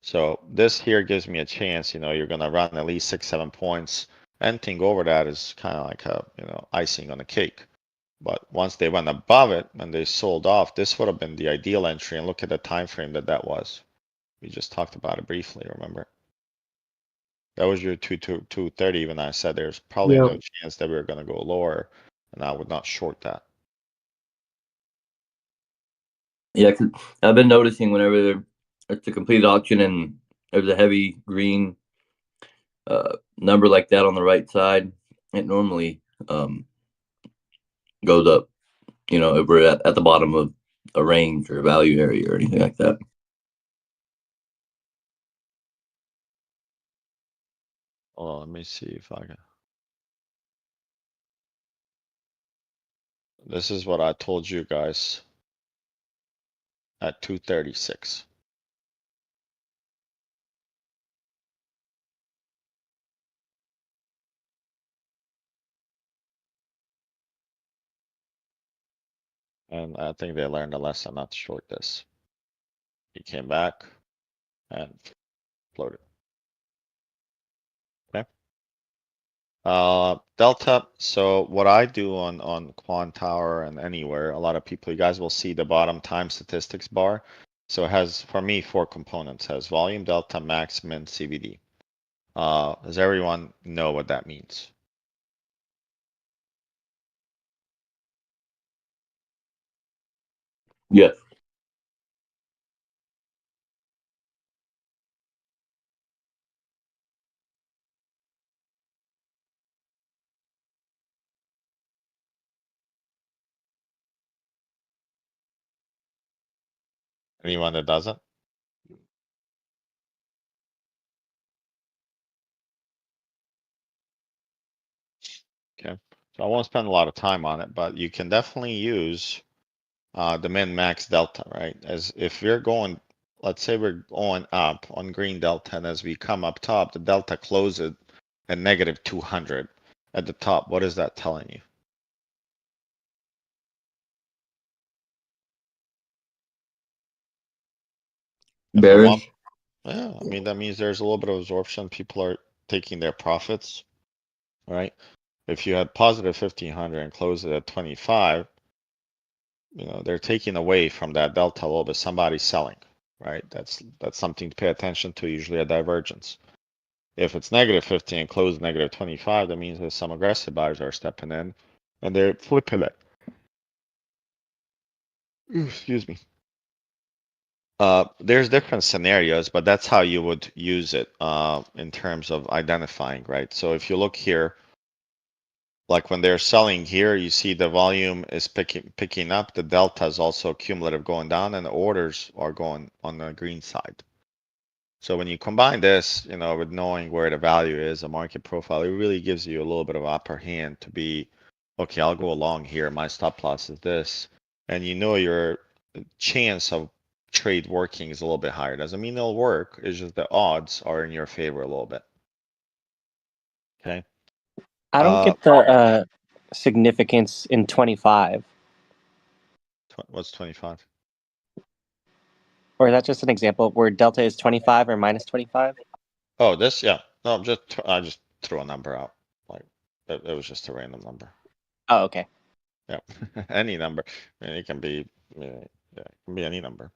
So this here gives me a chance, you're gonna run at least 6-7 points. Anything over that is kind of like a, icing on the cake. But once they went above it and they sold off, this would have been the ideal entry. And look at the time frame that was. We just talked about it briefly, remember? That was your 230 when I said there's probably Yeah. no chance that we were gonna go lower, and I would not short that. Yeah, 'cause I've been noticing whenever it's a completed auction and there's a heavy green number like that on the right side, it normally goes up, if we're at the bottom of a range or a value area or anything like that. Hold on, let me see if I can. This is what I told you guys at 236. And I think they learned a lesson not to short this. He came back and floated. Okay. Delta. So what I do on Quant Tower and anywhere, a lot of people, you guys will see the bottom time statistics bar. So it has, for me, 4 components. It has volume, delta, max, min, CVD. Does everyone know what that means? Yes. Anyone that doesn't? Okay, so I won't spend a lot of time on it, but you can definitely use the min max delta, right? As if you're going, let's say we're going up on green delta, and as we come up top, the delta closes at negative 200 at the top. What is that telling you? If the one, Bearish. yeah, I mean, that means there's a little bit of absorption. People are taking their profits, right? If you had positive 1500 and close it at 25, they're taking away from that delta a little bit. Somebody's selling, right? That's something to pay attention to, usually a divergence. If it's negative 15 and close negative 25, that means that some aggressive buyers are stepping in and they're flipping it. Excuse me. There's different scenarios, but that's how you would use it in terms of identifying, right? So if you look here, like when they're selling here, you see the volume is picking up, the delta is also cumulative going down, and the orders are going on the green side. So when you combine this, with knowing where the value is, a market profile, it really gives you a little bit of upper hand to be, okay, I'll go along here. My stop loss is this. And your chance of trade working is a little bit higher. Doesn't mean it'll work. It's just the odds are in your favor a little bit. Okay. I don't get the significance in 25. What's 25? Or is that just an example where delta is 25 or minus 25? Oh, this, yeah. No, I just threw a number out. Like it was just a random number. Oh, okay. Yeah, any number. I mean, it can be, yeah, it can be any number.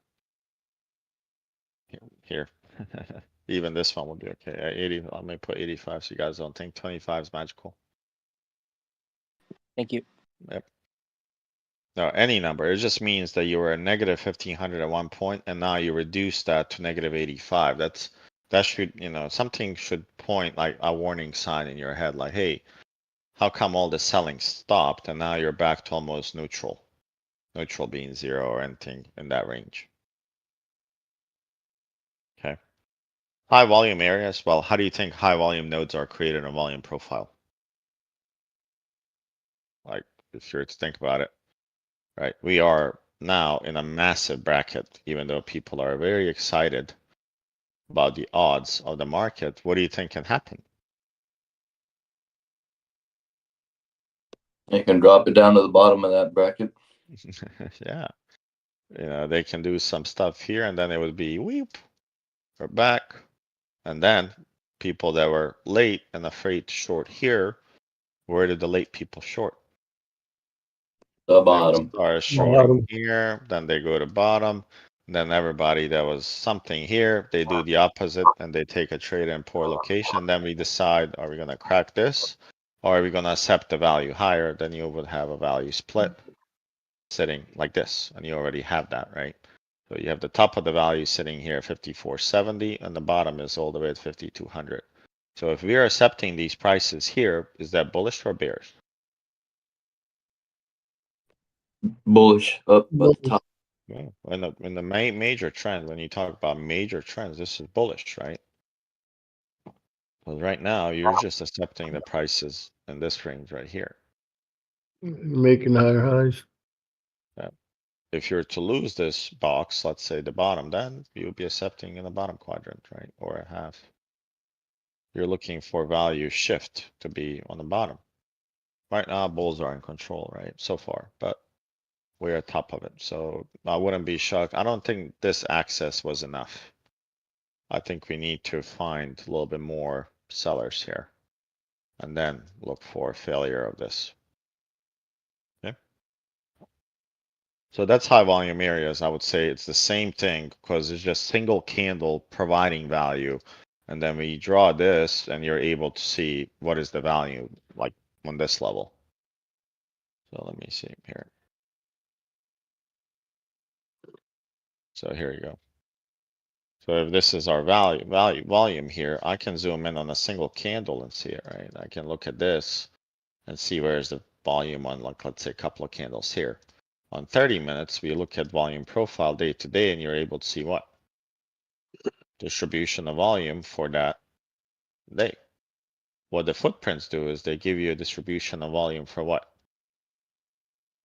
Here, even this one would be okay. 80. I may put 85, so you guys don't think 25 is magical. Thank you. Yep. No, any number. It just means that you were a negative 1500 at one point, and now you reduce that to negative 85. That should, something should point like a warning sign in your head, like, hey, how come all the selling stopped and now you're back to almost neutral? Neutral being 0 or anything in that range. Okay. High volume areas. Well, how do you think high volume nodes are created in a volume profile? Like, if you're to think about it, right? We are now in a massive bracket, even though people are very excited about the odds of the market. What do you think can happen? You can drop it down to the bottom of that bracket. Yeah. They can do some stuff here and then it would be weep, we're back. And then people that were late and afraid to short here, where did the late people short? The bottom. Start shorting here, then they go to bottom. Then everybody that was something here, they do the opposite and they take a trade in poor location. Then we decide, are we gonna crack this? Or are we gonna accept the value higher? Then you would have a value split sitting like this, and you already have that, right? So you have the top of the value sitting here, 5470, and the bottom is all the way at 5200. So if we are accepting these prices here, is that bullish or bearish? Bullish up at the top. Yeah, in the major trend, when you talk about major trends, this is bullish, right? Well, right now, you're just accepting the prices in this range right here. Making higher highs. If you're to lose this box, let's say the bottom, then you'll be accepting in the bottom quadrant, right? Or a half. You're looking for value shift to be on the bottom. Right now, bulls are in control, right? So far, but we're at top of it. So I wouldn't be shocked. I don't think this access was enough. I think we need to find a little bit more sellers here and then look for failure of this. Okay. So that's high volume areas. I would say it's the same thing because it's just single candle providing value. And then we draw this and you're able to see what is the value like on this level. So let me see here. So here you go. So if this is our volume here, I can zoom in on a single candle and see it, right? I can look at this and see where's the volume on, like, let's say a couple of candles here. On 30 minutes, we look at volume profile day to day and you're able to see what? Distribution of volume for that day. What the footprints do is they give you a distribution of volume for what?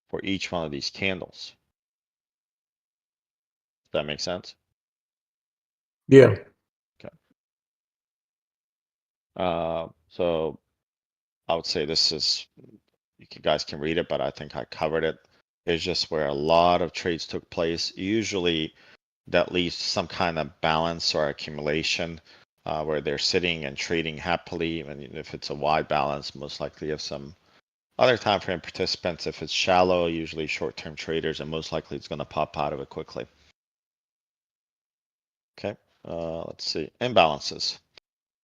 For each one of these candles. Does that make sense? Yeah. So I would say this is, you guys can read it, but I think I covered it. It's just where a lot of trades took place. Usually that leads to some kind of balance or accumulation where they're sitting and trading happily. And if it's a wide balance, most likely you have some other time frame participants. If it's shallow, usually short-term traders, and most likely it's going to pop out of it quickly. Okay, let's see, imbalances.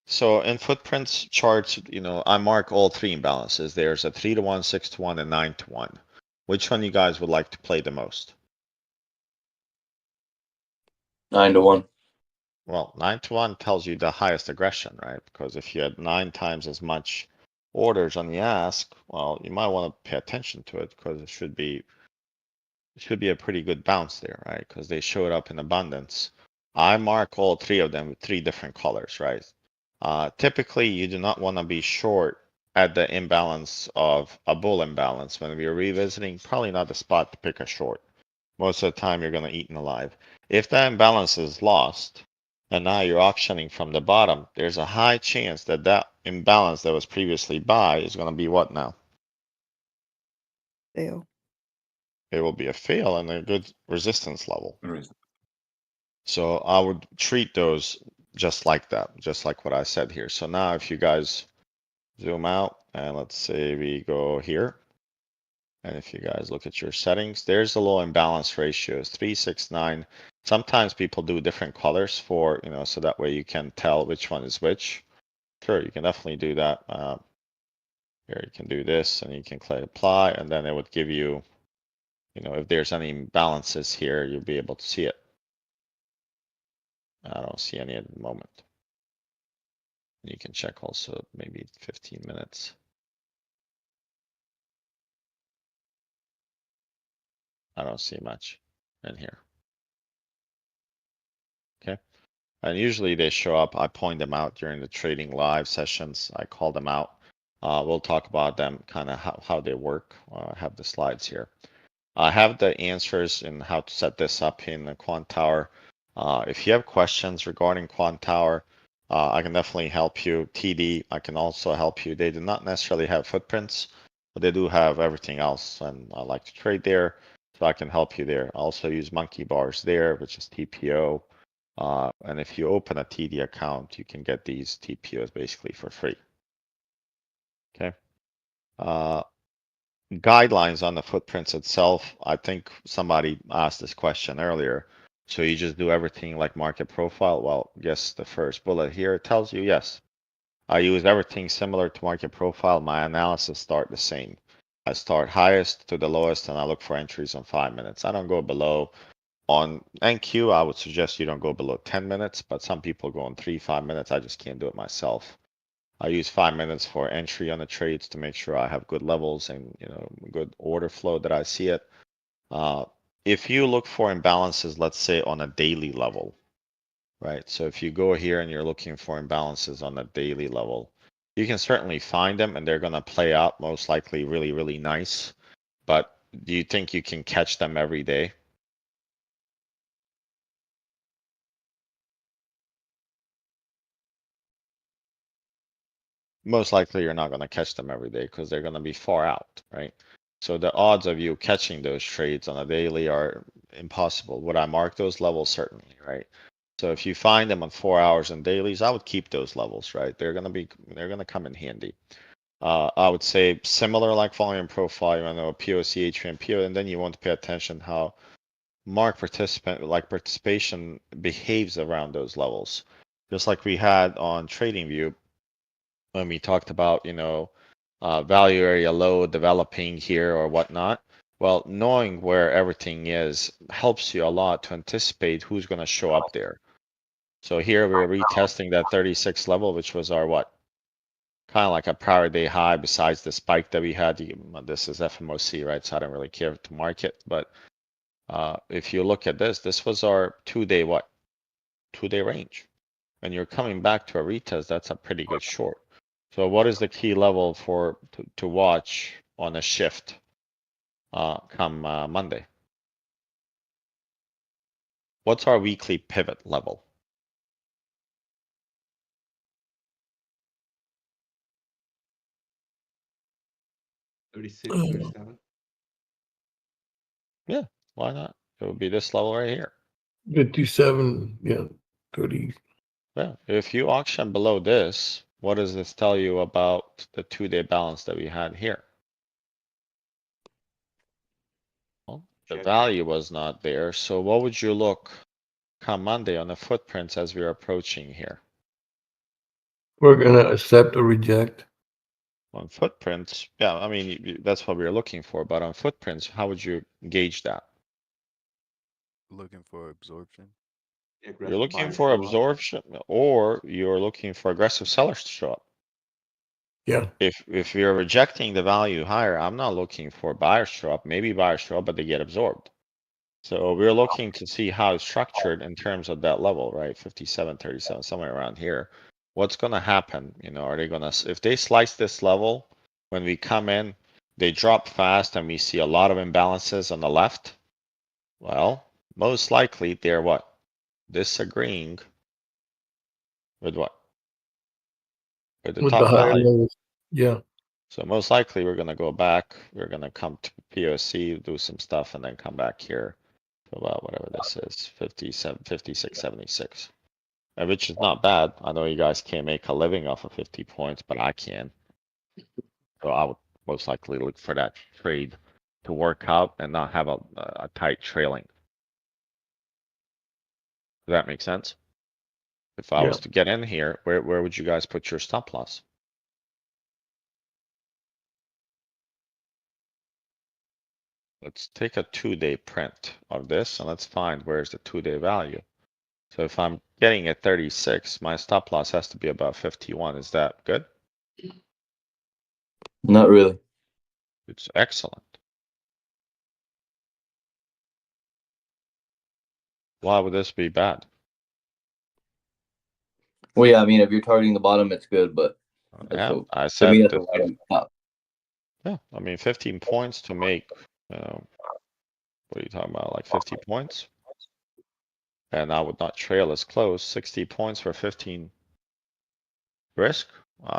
So in footprints charts, I mark all three imbalances. There's a 3-to-1, 6-to-1, and 9-to-1. Which one you guys would like to play the most? 9-to-1. Well, 9-to-1 tells you the highest aggression, right? Because if you had 9 times as much orders on the ask, well, you might want to pay attention to it because it should be a pretty good bounce there, right? Because they showed up in abundance. I mark all three of them with 3 different colors, right? Typically, you do not want to be short at the imbalance of a bull imbalance. When we are revisiting, probably not the spot to pick a short. Most of the time, you're going to eat them alive. If that imbalance is lost, and now you're auctioning from the bottom, there's a high chance that that imbalance that was previously buy is going to be what now? Fail. It will be a fail and a good resistance level. Res- So I would treat those just like that, just like what I said here. So now if you guys zoom out and let's say we go here. And if you guys look at your settings, there's the low imbalance ratios, 369. Sometimes people do different colors for, you know, so that way you can tell which one is which. Sure, you can definitely do that. Here you can do this and you can click apply and then it would give you, you know, if there's any imbalances here, you'll be able to see it. I don't see any at the moment. You can check also maybe 15 minutes. I don't see much in here. Okay. And usually they show up, I point them out during the trading live sessions. I call them out. We'll talk about them, kind of how they work. I have the slides here. I have the answers in how to set this up in the Quant Tower. If you have questions regarding Quant Tower, I can definitely help you. TD, I can also help you. They do not necessarily have footprints, but they do have everything else. And I like to trade there, so I can help you there. I also use monkey bars there, which is TPO. And if you open a TD account, you can get these TPOs basically for free. Okay. Guidelines on the footprints itself. I think somebody asked this question earlier. So you just do everything like market profile? Well, yes, the first bullet here tells you yes. I use everything similar to market profile. My analysis start the same. I start highest to the lowest and I look for entries on 5 minutes. I don't go below. On NQ, I would suggest you don't go below 10 minutes, but some people go on 3-5 minutes. I just can't do it myself. I use 5 minutes for entry on the trades to make sure I have good levels and, you know, good order flow that I see it. If you look for imbalances, let's say on a daily level, right? So if you go here and you're looking for imbalances on a daily level, you can certainly find them and they're going to play out most likely really, really nice. But do you think you can catch them every day? Most likely you're not going to catch them every day because they're going to be far out, right? So the odds of you catching those trades on a daily are impossible. Would I mark those levels? Certainly, right? So if you find them on 4 hours and dailies, I would keep those levels, right? They're going to come in handy. I would say similar like volume profile, you know, POC, HVMPO, and then you want to pay attention how participation behaves around those levels. Just like we had on TradingView, when we talked about, you know, value area low developing here or whatnot. Well, knowing where everything is helps you a lot to anticipate who's going to show up there. So here we're retesting that 36 level, which was our what? Kind of like a prior day high besides the spike that we had. This is FMOC, right? So I don't really care to market. But if you look at this, this was our 2-day what? 2-day range. And you're coming back to a retest, that's a pretty good short. So what is the key level for to watch on a shift come Monday? What's our weekly pivot level? 36, 37. Yeah, why not? It would be this level right here. 57, yeah, 30. Yeah, if you auction below this, what does this tell you about the 2-day balance that we had here? Well, the value was not there. So what would you look come Monday on the footprints as we're approaching here? We're gonna accept or reject. On footprints, yeah, I mean, that's what we were looking for, but on footprints, how would you gauge that? Looking for absorption. You're looking for absorption or you're looking for aggressive sellers to show up. Yeah. If you're rejecting the value higher, I'm not looking for buyers to show up. Maybe buyers show up, but they get absorbed. So we're looking to see how it's structured in terms of that level, right? 57, 37, somewhere around here. What's going to happen? You know, are they going to, if they slice this level, when we come in, they drop fast and we see a lot of imbalances on the left. Well, most likely they're what? Disagreeing With what? With the with the top higher value. levels. Yeah. So most likely we're gonna go back, we're gonna come to POC, do some stuff, and then come back here to about whatever this is, 57, 56, 76. Which is not bad. I know you guys can't make a living off of 50 points, but I can. So I would most likely look for that trade to work out and not have a tight trailing. Does that make sense? If I was Yeah. to get in here, where would you guys put your stop loss? Let's take a 2-day print of this and let's find where's the 2-day value. So if I'm getting at 36, my stop loss has to be about 51. Is that good? Not really. It's excellent. Why would this be bad? Well, yeah, I mean, if you're targeting the bottom, it's good, but Yeah, I to me, said that's a that. wide top. Yeah, I mean, 15 points to make, what are you talking about? Like 50 points? And I would not trail as close. 60 points for 15 risk?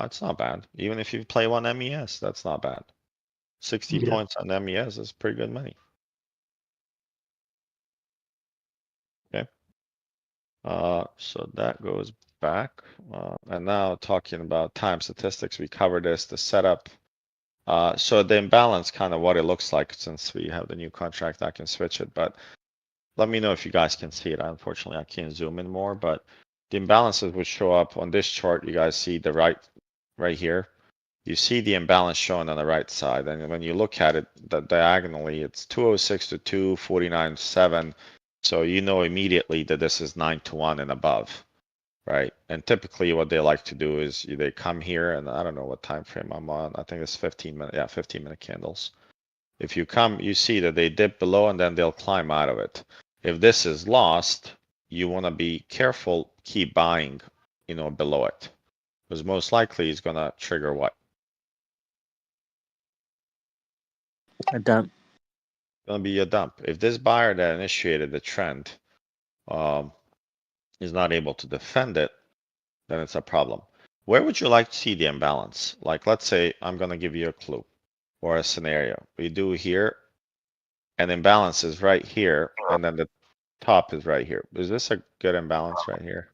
It's not bad. Even if you play one MES, that's not bad. 60 Yeah. points on MES is pretty good money. Okay. So that goes back. And now talking about time statistics, we covered this, the setup. So the imbalance, kind of what it looks like since we have the new contract, I can switch it, but let me know if you guys can see it. Unfortunately, I can't zoom in more, but the imbalances would show up on this chart. You guys see the right here. You see the imbalance showing on the right side. And when you look at it diagonally, it's 206 to 249.7. So you know immediately that this is 9-1 and above, right? And typically what they like to do is they come here, and I don't know what time frame I'm on. I think it's 15-minute, yeah, 15-minute candles. If you come, you see that they dip below and then they'll climb out of it. If this is lost, you want to be careful, keep buying, below it. Because most likely it's going to trigger what? A dump. Going to be a dump. If this buyer that initiated the trend is not able to defend it, then it's a problem. Where would you like to see the imbalance? Like, let's say I'm going to give you a clue or a scenario. We do here, and imbalance is right here, and then the top is right here. Is this a good imbalance right here?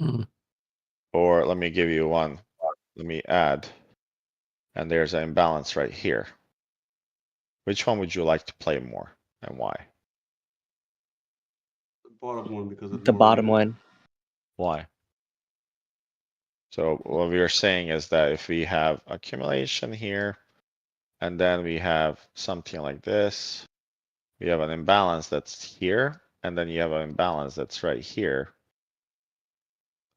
Hmm. Or let me give you one. Let me add. And there's an imbalance right here. Which one would you like to play more and why? The bottom one because of The bottom motivated. one. Why? So what we are saying is that if we have accumulation here, and then we have something like this, we have an imbalance that's here, and then you have an imbalance that's right here.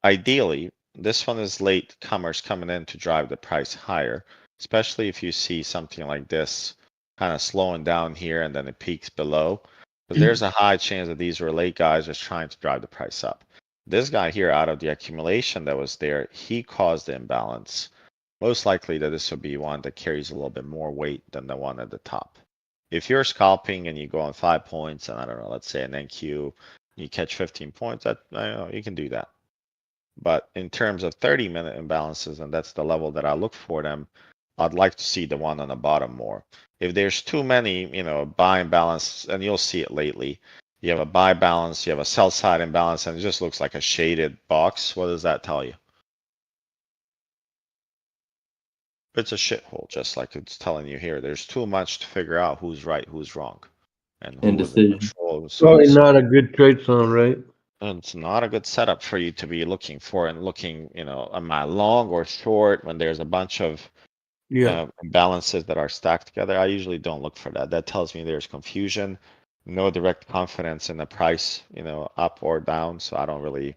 Ideally, this one is late comers coming in to drive the price higher, especially if you see something like this kind of slowing down here and then it peaks below. Because there's a high chance that these were late guys just trying to drive the price up. This guy here, out of the accumulation that was there, he caused the imbalance. Most likely that this will be one that carries a little bit more weight than the one at the top. If you're scalping and you go on 5 points, and I don't know, let's say an NQ, you catch 15 points, that I don't know, you can do that. But in terms of 30-minute imbalances, and that's the level that I look for them, I'd like to see the one on the bottom more. If there's too many, buy imbalance, and you'll see it lately. You have a buy balance, you have a sell side imbalance, and it just looks like a shaded box. What does that tell you? It's a shithole, just like it's telling you here. There's too much to figure out who's right, who's wrong, and who was in Indecision. control. Probably not a good trade zone, right? And it's not a good setup for you to be looking for and looking, am I long or short when there's a bunch of Yeah. balances that are stacked together. I usually don't look for that. That tells me there's confusion, no direct confidence in the price, up or down. So I don't really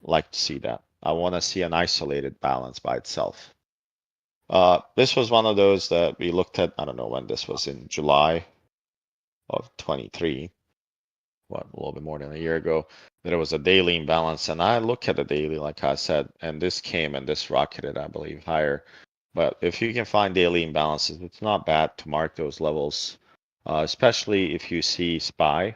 like to see that. I want to see an isolated balance by itself. This was one of those that we looked at. I don't know when this was, in July of 23. What, a little bit more than a year ago. There was a daily imbalance, and I look at the daily, like I said, and this came and this rocketed, I believe, higher. But if you can find daily imbalances, it's not bad to mark those levels. especially if you see SPY.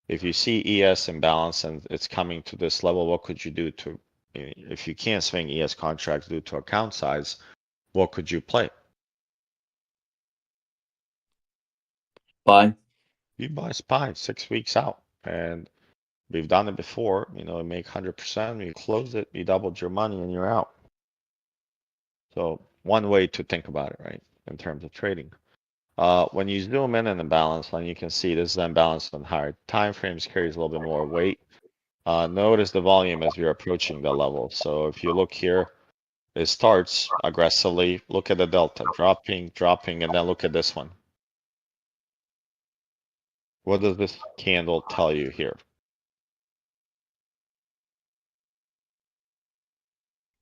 If you see ES imbalance and it's coming to this level, what could you do to, if you can't swing ES contracts due to account size, what could you play? Buy. You buy SPY 6 weeks out, and we've done it before. You make 100%, you close it, you doubled your money, and you're out. So one way to think about it, right, in terms of trading. When you zoom in the balance line, you can see this is unbalanced on higher time frames, carries a little bit more weight. Notice the volume as you're approaching the level. So if you look here, it starts aggressively. Look at the delta, dropping, and then look at this one. What does this candle tell you here?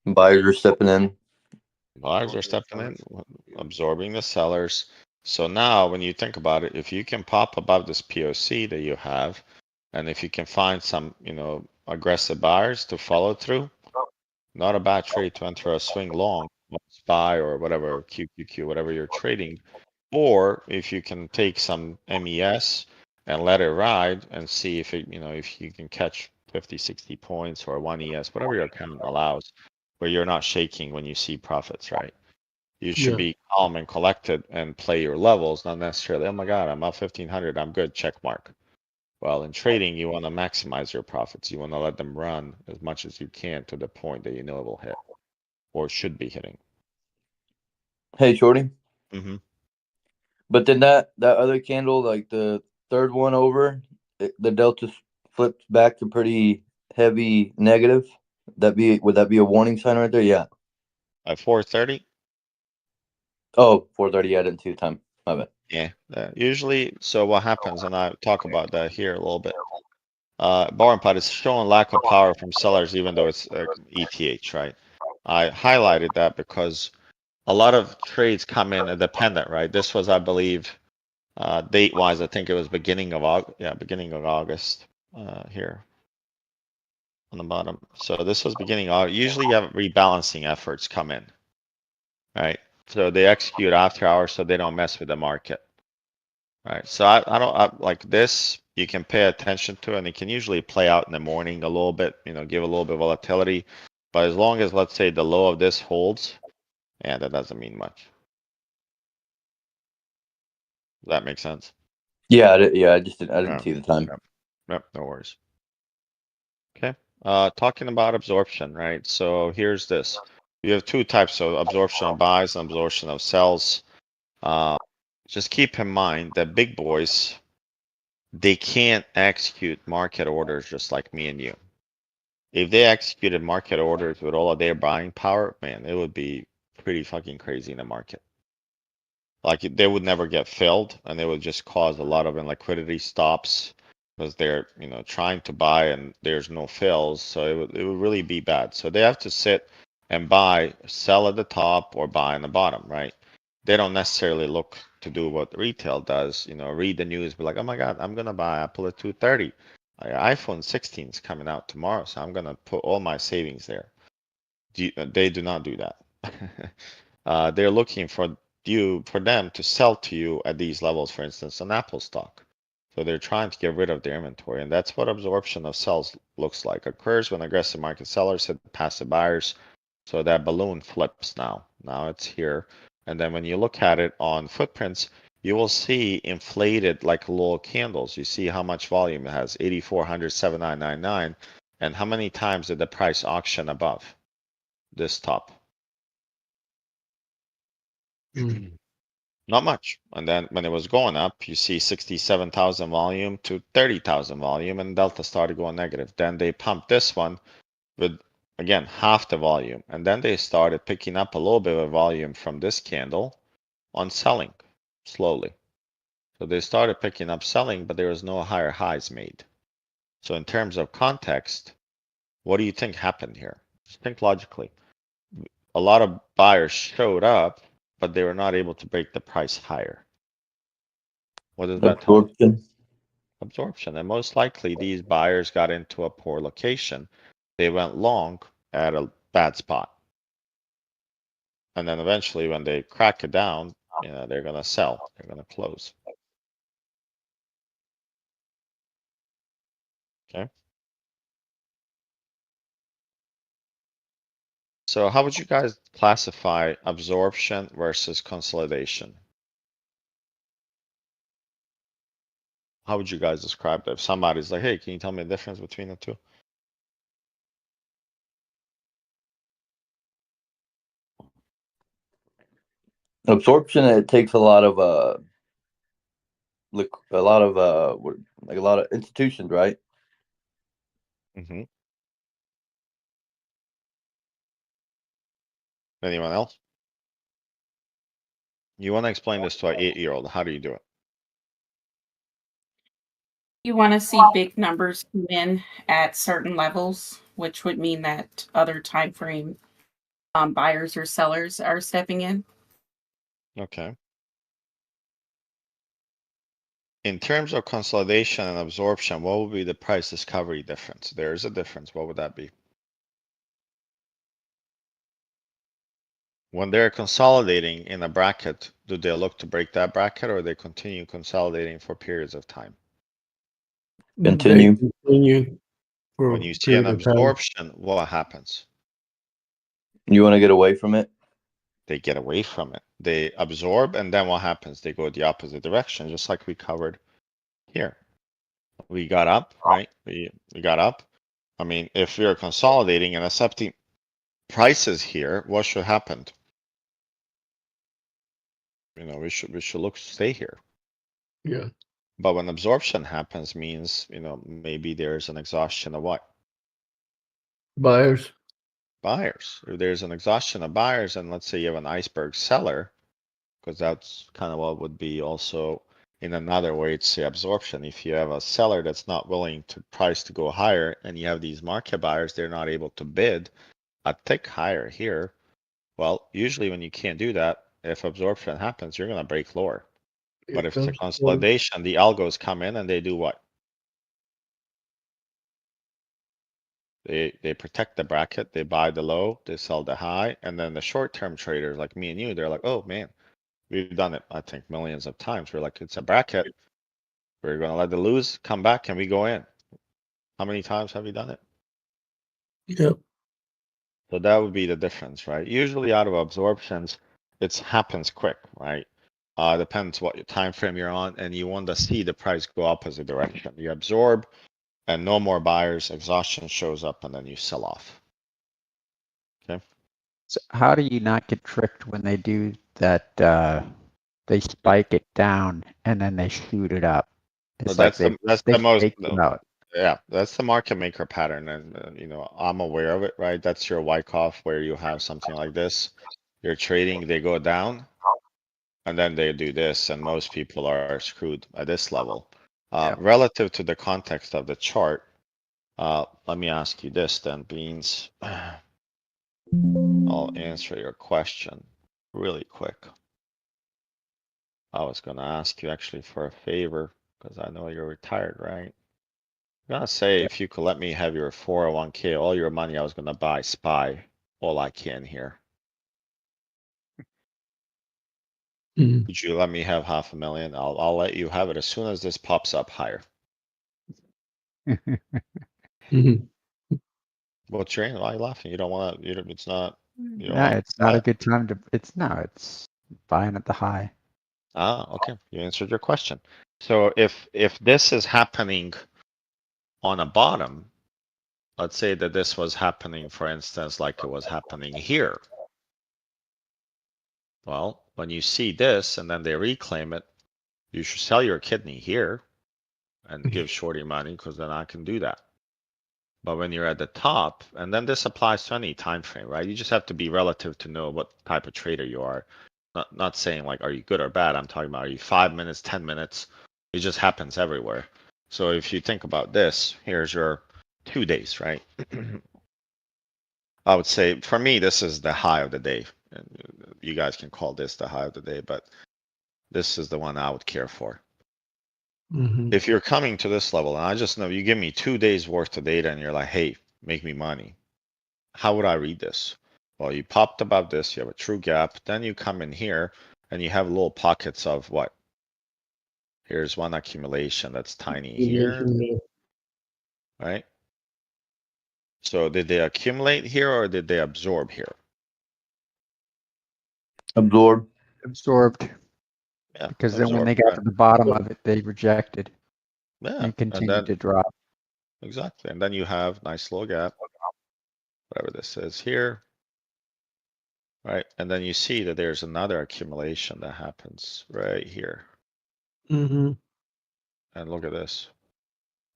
Buyers are stepping in. Buyers are stepping in, absorbing the sellers. So now when you think about it, if you can pop above this POC that you have, and if you can find some, aggressive buyers to follow through, not a bad trade to enter a swing long, SPY or whatever, QQQ, whatever you're trading. Or if you can take some MES and let it ride and see if it, if you can catch 50, 60 points or 1 ES, whatever your account allows, where you're not shaking when you see profits, right? You should Yeah. be calm and collected and play your levels, not necessarily, oh my God, I'm up 1500, I'm good, check mark. Well, in trading, you want to maximize your profits. You want to let them run as much as you can to the point that you know it will hit or should be hitting. Hey, Shorty. Mm-hmm. But then that other candle, like the third one over, the delta flips back to pretty heavy negative. Would that be a warning sign right there? Yeah. At 4:30? Oh, 4:30. Yeah, I didn't see the time. My bad. Yeah. Usually, so what happens, and I talk about that here a little bit. Borrowing pot is showing lack of power from sellers, even though it's ETH, right? I highlighted that because a lot of trades come in independent, right? This was, I believe, date-wise, I think it was beginning of August. Yeah, beginning of August. Here on the bottom. So this was beginning of usually you have rebalancing efforts come in, right? So they execute after hours so they don't mess with the market. Right. So I like this, you can pay attention to, and it can usually play out in the morning a little bit, give a little bit of volatility. But as long as, let's say, the low of this holds, yeah, that doesn't mean much. Does that make sense? Yeah, I didn't see the time. Yep, no worries. Okay. Talking about absorption, right? So here's this. You have two types of absorption of buys and absorption of sells. Just keep in mind that big boys, they can't execute market orders just like me and you. If they executed market orders with all of their buying power, man, it would be pretty fucking crazy in the market. Like they would never get filled, and they would just cause a lot of illiquidity stops because they're, trying to buy and there's no fills. So it would really be bad. So they have to sit and buy, sell at the top or buy in the bottom, right? They don't necessarily look to do what retail does, read the news, be like, oh my God, I'm gonna buy Apple at 230. iPhone 16 is coming out tomorrow, so I'm gonna put all my savings there. They do not do that. They're looking for them to sell to you at these levels, for instance, an Apple stock. So they're trying to get rid of their inventory, and that's what absorption of sells looks like. Occurs when aggressive market sellers hit passive buyers. So that balloon flips now. Now it's here. And then when you look at it on footprints, you will see inflated like little candles. You see how much volume it has, 8,400, 7,999. And how many times did the price auction above this top? Not much. And then when it was going up, you see 67,000 volume to 30,000 volume, and Delta started going negative. Then they pumped this one with, again, half the volume. And then they started picking up a little bit of volume from this candle on selling slowly. So they started picking up selling, but there was no higher highs made. So in terms of context, what do you think happened here? Just think logically. A lot of buyers showed up, but they were not able to break the price higher. What does that tell you? Absorption. Absorption. And most likely these buyers got into a poor location. They went long at a bad spot. And then eventually when they crack it down, they're gonna sell, they're gonna close. Okay. So how would you guys classify absorption versus consolidation? How would you guys describe that? If somebody's like, hey, can you tell me the difference between the two? Absorption, it takes a lot of a lot of like a lot of institutions, right? Mm-hmm. Anyone else? You want to explain this to an 8-year-old? How do you do it? You want to see big numbers come in at certain levels, which would mean that other time frame buyers or sellers are stepping in. Okay. In terms of consolidation and absorption, what would be the price discovery difference? There is a difference. What would that be? When they're consolidating in a bracket, do they look to break that bracket or they continue consolidating for periods of time? Continue. They continue for When a you see an period of time. absorption, what happens? You want to get away from it? They get away from it. They absorb, and then what happens? They go the opposite direction, just like we covered here. We got up, right? We got up. I mean, if you're consolidating and accepting prices here, what should happen? You know, we should look to stay here. Yeah. But when absorption happens, means, you know, maybe there's an exhaustion of what? Buyers. Buyers. If there's an exhaustion of buyers, and let's say you have an iceberg seller, because that's kind of what would be also in another way, it's the absorption. If you have a seller that's not willing to price to go higher, and you have these market buyers, they're not able to bid a tick higher here. Well, usually when you can't do that, if absorption happens, you're going to break lower. But if it's a consolidation, the algos come in and they do what? They protect the bracket, they buy the low, they sell the high, and then the short-term traders like me and you, they're like, oh man, we've done it, I think, millions of times. We're like, it's a bracket. We're gonna let the lose come back and we go in. How many times have you done it? Yep. So that would be the difference, right? Usually out of absorptions, it happens quick, right? Depends what your time frame you're on, and you want to see the price go opposite direction. You absorb, and no more buyers, exhaustion shows up, and then you sell off. Okay. So how do you not get tricked when they do that? They spike it down and then they shoot it up. So It's like that's they the most, fake you out. yeah, that's the market maker pattern, and you know, I'm aware of it, right? That's your Wyckoff where you have something like this. You're trading, they go down, and then they do this, and most people are screwed at this level. Yeah. Relative to the context of the chart, let me ask you this then, Beans. I'll answer your question really quick. I was gonna ask you actually for a favor, because I know you're retired, right? I'm gonna say if you could let me have your 401k, all your money, I was gonna buy SPY, all I can here. Mhm. Would you let me have $500,000? I'll let you have it as soon as this pops up higher. Mhm. What's your why are you laughing? You don't wanna, you don't, it's not, you don't No, wanna it's not buy a it? good time to. It's buying at the high. Ah, okay, you answered your question. So if this is happening on a bottom, let's say that this was happening, for instance, like it was happening here. Well, when you see this and then they reclaim it, you should sell your kidney here and give Shorty money, because then I can do that. But when you're at the top, and then this applies to any time frame, right? You just have to be relative to know what type of trader you are. Not saying like, are you good or bad? I'm talking about, are you 5 minutes, 10 minutes? It just happens everywhere. So if you think about this, here's your 2 days, right? I would say for me, this is the high of the day. And you guys can call this the high of the day, but this is the one I would care for. Mhm. If you're coming to this level, and I just know you give me 2 days worth of data and you're like, hey, make me money. How would I read this? Well, you popped above this, you have a true gap, then you come in here and you have little pockets of what? Here's one accumulation that's tiny here. right? So did they accumulate here or did they absorb here? Absorb. Absorbed. Yeah, Because then when they absorbed, got right. to the bottom of it, they rejected Yeah, and and continued then to drop. exactly, and then you have nice little gap, whatever this is here. Right, and then you see that there's another accumulation that happens right here. Mm-hmm. And look at this.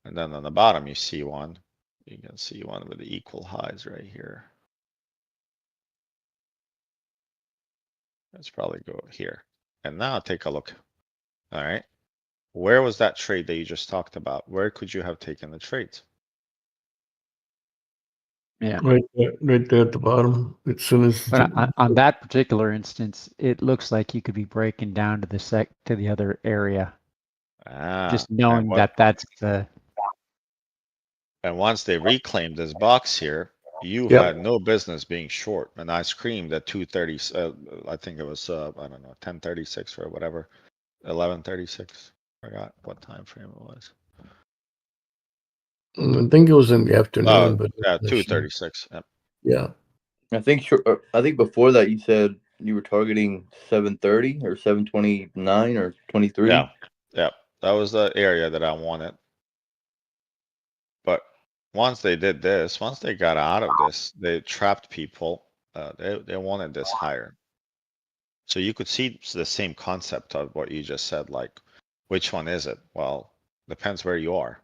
And then on the bottom, you see one. You can see one with the equal highs right here. Let's probably go here. And now take a look. All right. Where was that trade that you just talked about? Where could you have taken the trades? Yeah. Right there at the bottom. As soon as But on that particular instance, it looks like you could be breaking down to the other area. Just And knowing what? that's the. And once they reclaimed this box here, you Yep. had no business being short. And I screamed at 2:30. I think it was I don't know, 10:36 or whatever, 11:36. Forgot what time frame it was. I think it was in the afternoon, but Yeah, 2:36. Yep. yeah. I think before that you said you were targeting 730 or 729 or 23. Yeah, yeah, that was the area that I wanted. But once they did this, once they got out of this, they trapped people. They wanted this higher. So you could see the same concept of what you just said, like, which one is it? Well, depends where you are,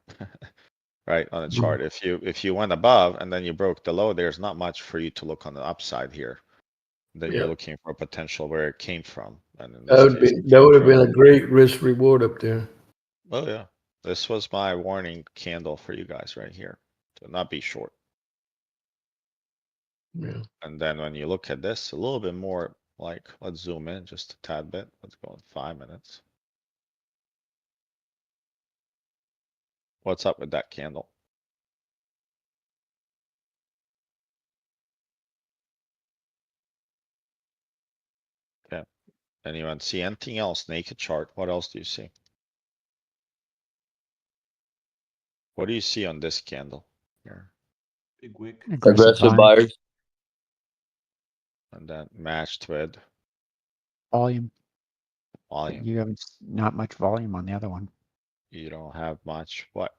right, on the chart. If you went above and then you broke the low, there's not much for you to look on the upside here. Then Yeah. you're looking for potential where it came from. And in That this would case, be it that came would have from- been a great risk reward up there. Oh yeah, this was my warning candle for you guys right here to not be short. Yeah. And then when you look at this, a little bit more like, let's zoom in just a tad bit. Let's go in 5 minutes. What's up with that candle? Okay. Anyone see anything else? Naked chart. What else do you see? What do you see on this candle here? Big wick. Aggressive buyers. And then matched with Volume. volume. You have not much volume on the other one. You don't have much. What?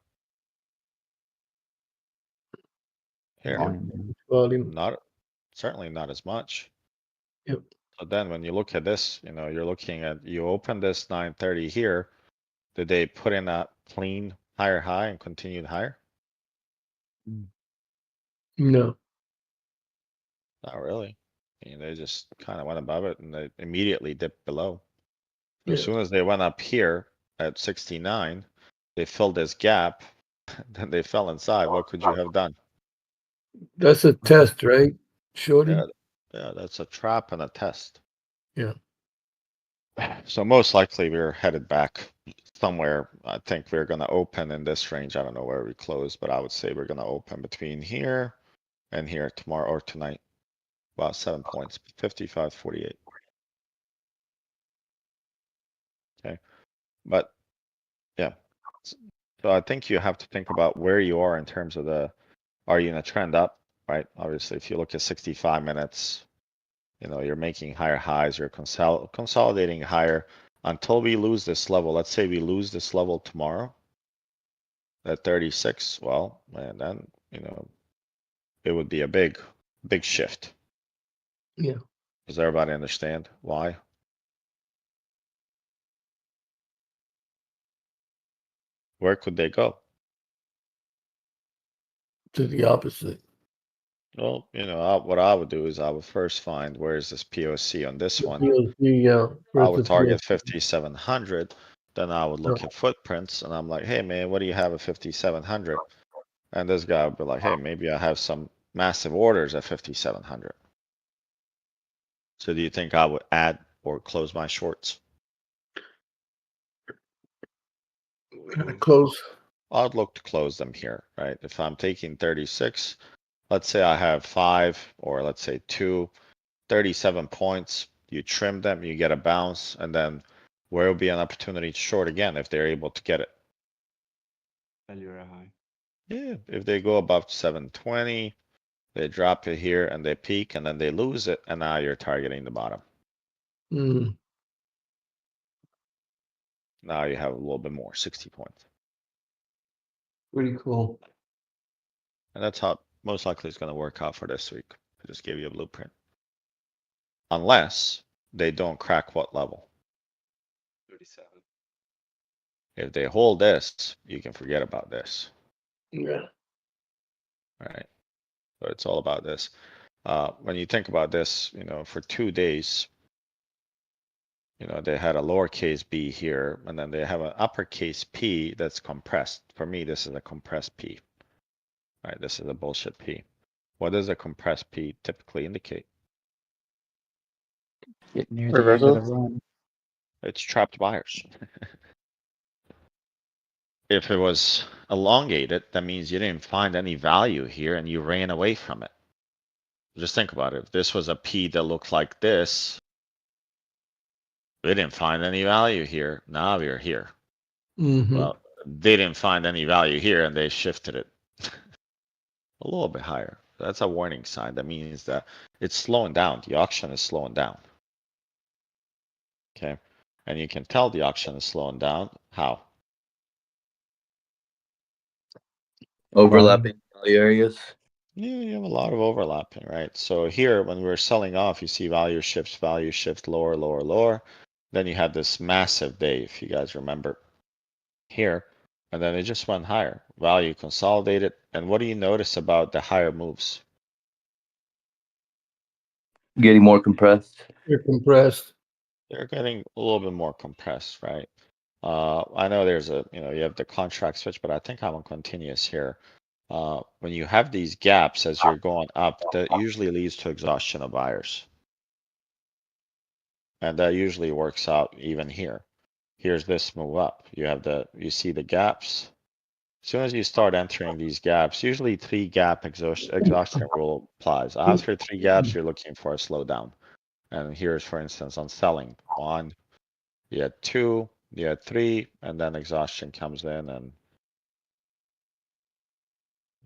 Here. Volume. Not, certainly not as much. Yep. So then when you look at this, you know, you're looking at, you open this 930 here. Did they put in a clean higher high and continued higher? No. Not really. I mean, they just kind of went above it and they immediately dipped below. As Yeah. soon as they went up here at 69, they filled this gap, then they fell inside. What could you have done? That's a test, right, Shorty? Yeah, that's a trap and a test. Yeah. So most likely we're headed back somewhere. I think we're gonna open in this range. I don't know where we close, but I would say we're gonna open between here and here tomorrow or tonight. About 7 points, 55.48. Okay, but yeah. So I think you have to think about where you are in terms of are you in a trend up, right? Obviously, if you look at 65 minutes, you know, you're making higher highs, you're consolidating higher until we lose this level. Let's say we lose this level tomorrow at 36. Well, and then, you know, it would be a big shift. Yeah. Does everybody understand why? Where could they go? To the opposite. Well, you know, what I would do is I would first find where is this POC on this one. POC, yeah. I would target 5,700. Then I would look at footprints and I'm like, hey man, what do you have at 5,700? And this guy would be like, hey, maybe I have some massive orders at 5,700. So do you think I would add or close my shorts? Close. I'd look to close them here, right? If I'm taking 36, let's say I have 5 or let's say 2, 37 points, you trim them, you get a bounce, and then where will be an opportunity to short again if they're able to get it? Failure high. Yeah, if they go above 720, they drop it here and they peak and then they lose it, and now you're targeting the bottom. Mm, Now you have a little bit more, 60 points. pretty cool. And that's how most likely it's gonna work out for this week. I just gave you a blueprint. Unless they don't crack what level? 37. If they hold this, you can forget about this, Yeah. right? So it's all about this. When you think about this, you know, for 2 days, you know, they had a lowercase b here, and then they have an uppercase P that's compressed. For me, this is a compressed P. Right, this is a bullshit P. What does a compressed P typically indicate? Get near the end of the Reversal. run. It's trapped buyers. If it was elongated, that means you didn't find any value here and you ran away from it. Just think about it. If this was a P that looked like this, we didn't find any value here. Now we're here. Mm-hmm. Well, they didn't find any value here and they shifted it a little bit higher. That's a warning sign. That means that it's slowing down. The auction is slowing down. Okay. And you can tell the auction is slowing down. How? Overlapping value areas. Yeah, you have a lot of overlapping, right? So here, when we're selling off, you see value shift lower, lower, lower. Then you had this massive day, if you guys remember here, and then it just went higher. Value consolidated. And what do you notice about the higher moves? Getting more compressed. They're compressed. They're getting a little bit more compressed, right? I know there's a, you know, you have the contract switch, but I think I'm on continuous here. When you have these gaps as you're going up, that usually leads to exhaustion of buyers. And that usually works out even here. Here's this move up. You see the gaps. As soon as you start entering these gaps, usually 3-gap exhaustion rule applies. After 3 gaps, you're looking for a slowdown. And here's, for instance, on selling. 1, you had 2, you had 3, and then exhaustion comes in and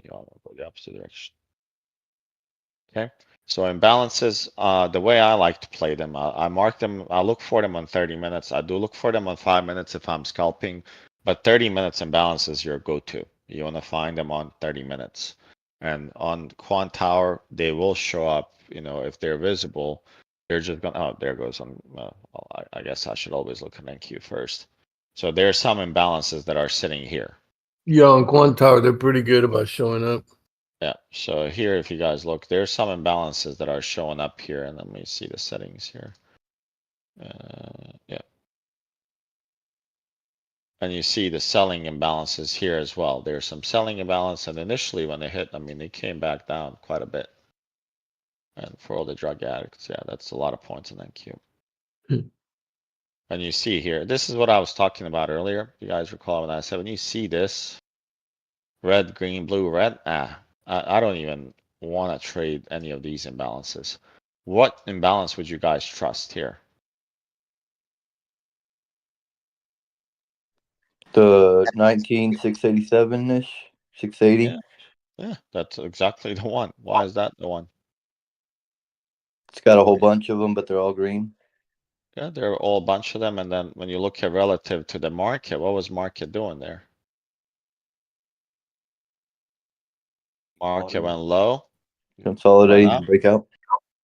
you all go the opposite direction. Okay, so imbalances, the way I like to play them, I mark them, I look for them on 30 minutes. I do look for them on 5 minutes if I'm scalping, but 30 minutes imbalance is your go-to. You want to find them on 30 minutes. And on Quant Tower, they will show up, you know, if they're visible, they're just gonna, oh, there goes on, I guess I should always look at NQ first. So there are some imbalances that are sitting here. Yeah, on Quant Tower, they're pretty good about showing up. Yeah, so here, if you guys look, there's some imbalances that are showing up here, and let me see the settings here. Yeah. And you see the selling imbalances here as well. There's some selling imbalance, and initially when they hit, I mean, they came back down quite a bit. And for all the drug addicts, yeah, that's a lot of points in that queue. And you see here, this is what I was talking about earlier. You guys recall when I said, when you see this, red, green, blue, red, I don't even want to trade any of these imbalances. What imbalance would you guys trust here? The 19,687-ish, 680. Yeah, yeah, that's exactly the one. Why is that the one? It's got a whole bunch of them, but they're all green. Yeah, there are all a bunch of them, and then when you look at relative to the market, what was market doing there? Market went low, Consolidating, breakout.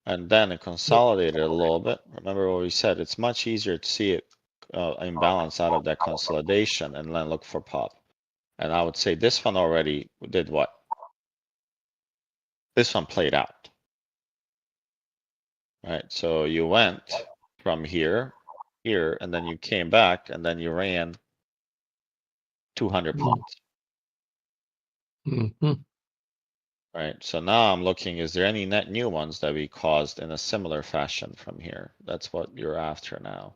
and then it consolidated a little bit. Remember what we said, it's much easier to see it imbalance out of that consolidation and then look for pop. And I would say this one already did what? This one played out. Right, so you went from here, and then you came back, and then you ran 200 points. Mm-hmm. Right, so now I'm looking, is there any net new ones that we caused in a similar fashion from here? That's what you're after now.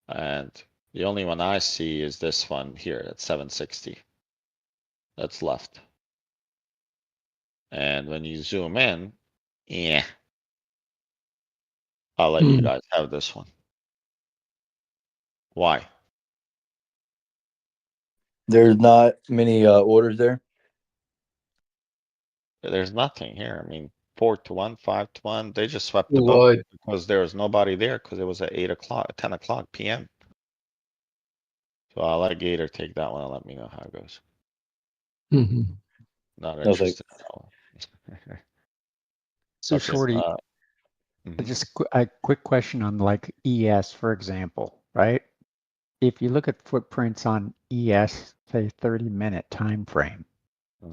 And the only one I see is this one here at 760. That's left. And when you zoom in, yeah, I'll let you guys have this one. Why? There's not many orders there. There's nothing here. I mean, 4-1, 5-1. They just swept the Too boat wide. because there was nobody there because it was at 8 o'clock, 10 o'clock p.m. So I'll let Gator take that one and let me know how it goes. Mhm. Not No, thanks. interested at all. So Okay, Shorty, mhm. just a quick question on like ES, for example, right? If you look at footprints on ES, say 30-minute time frame,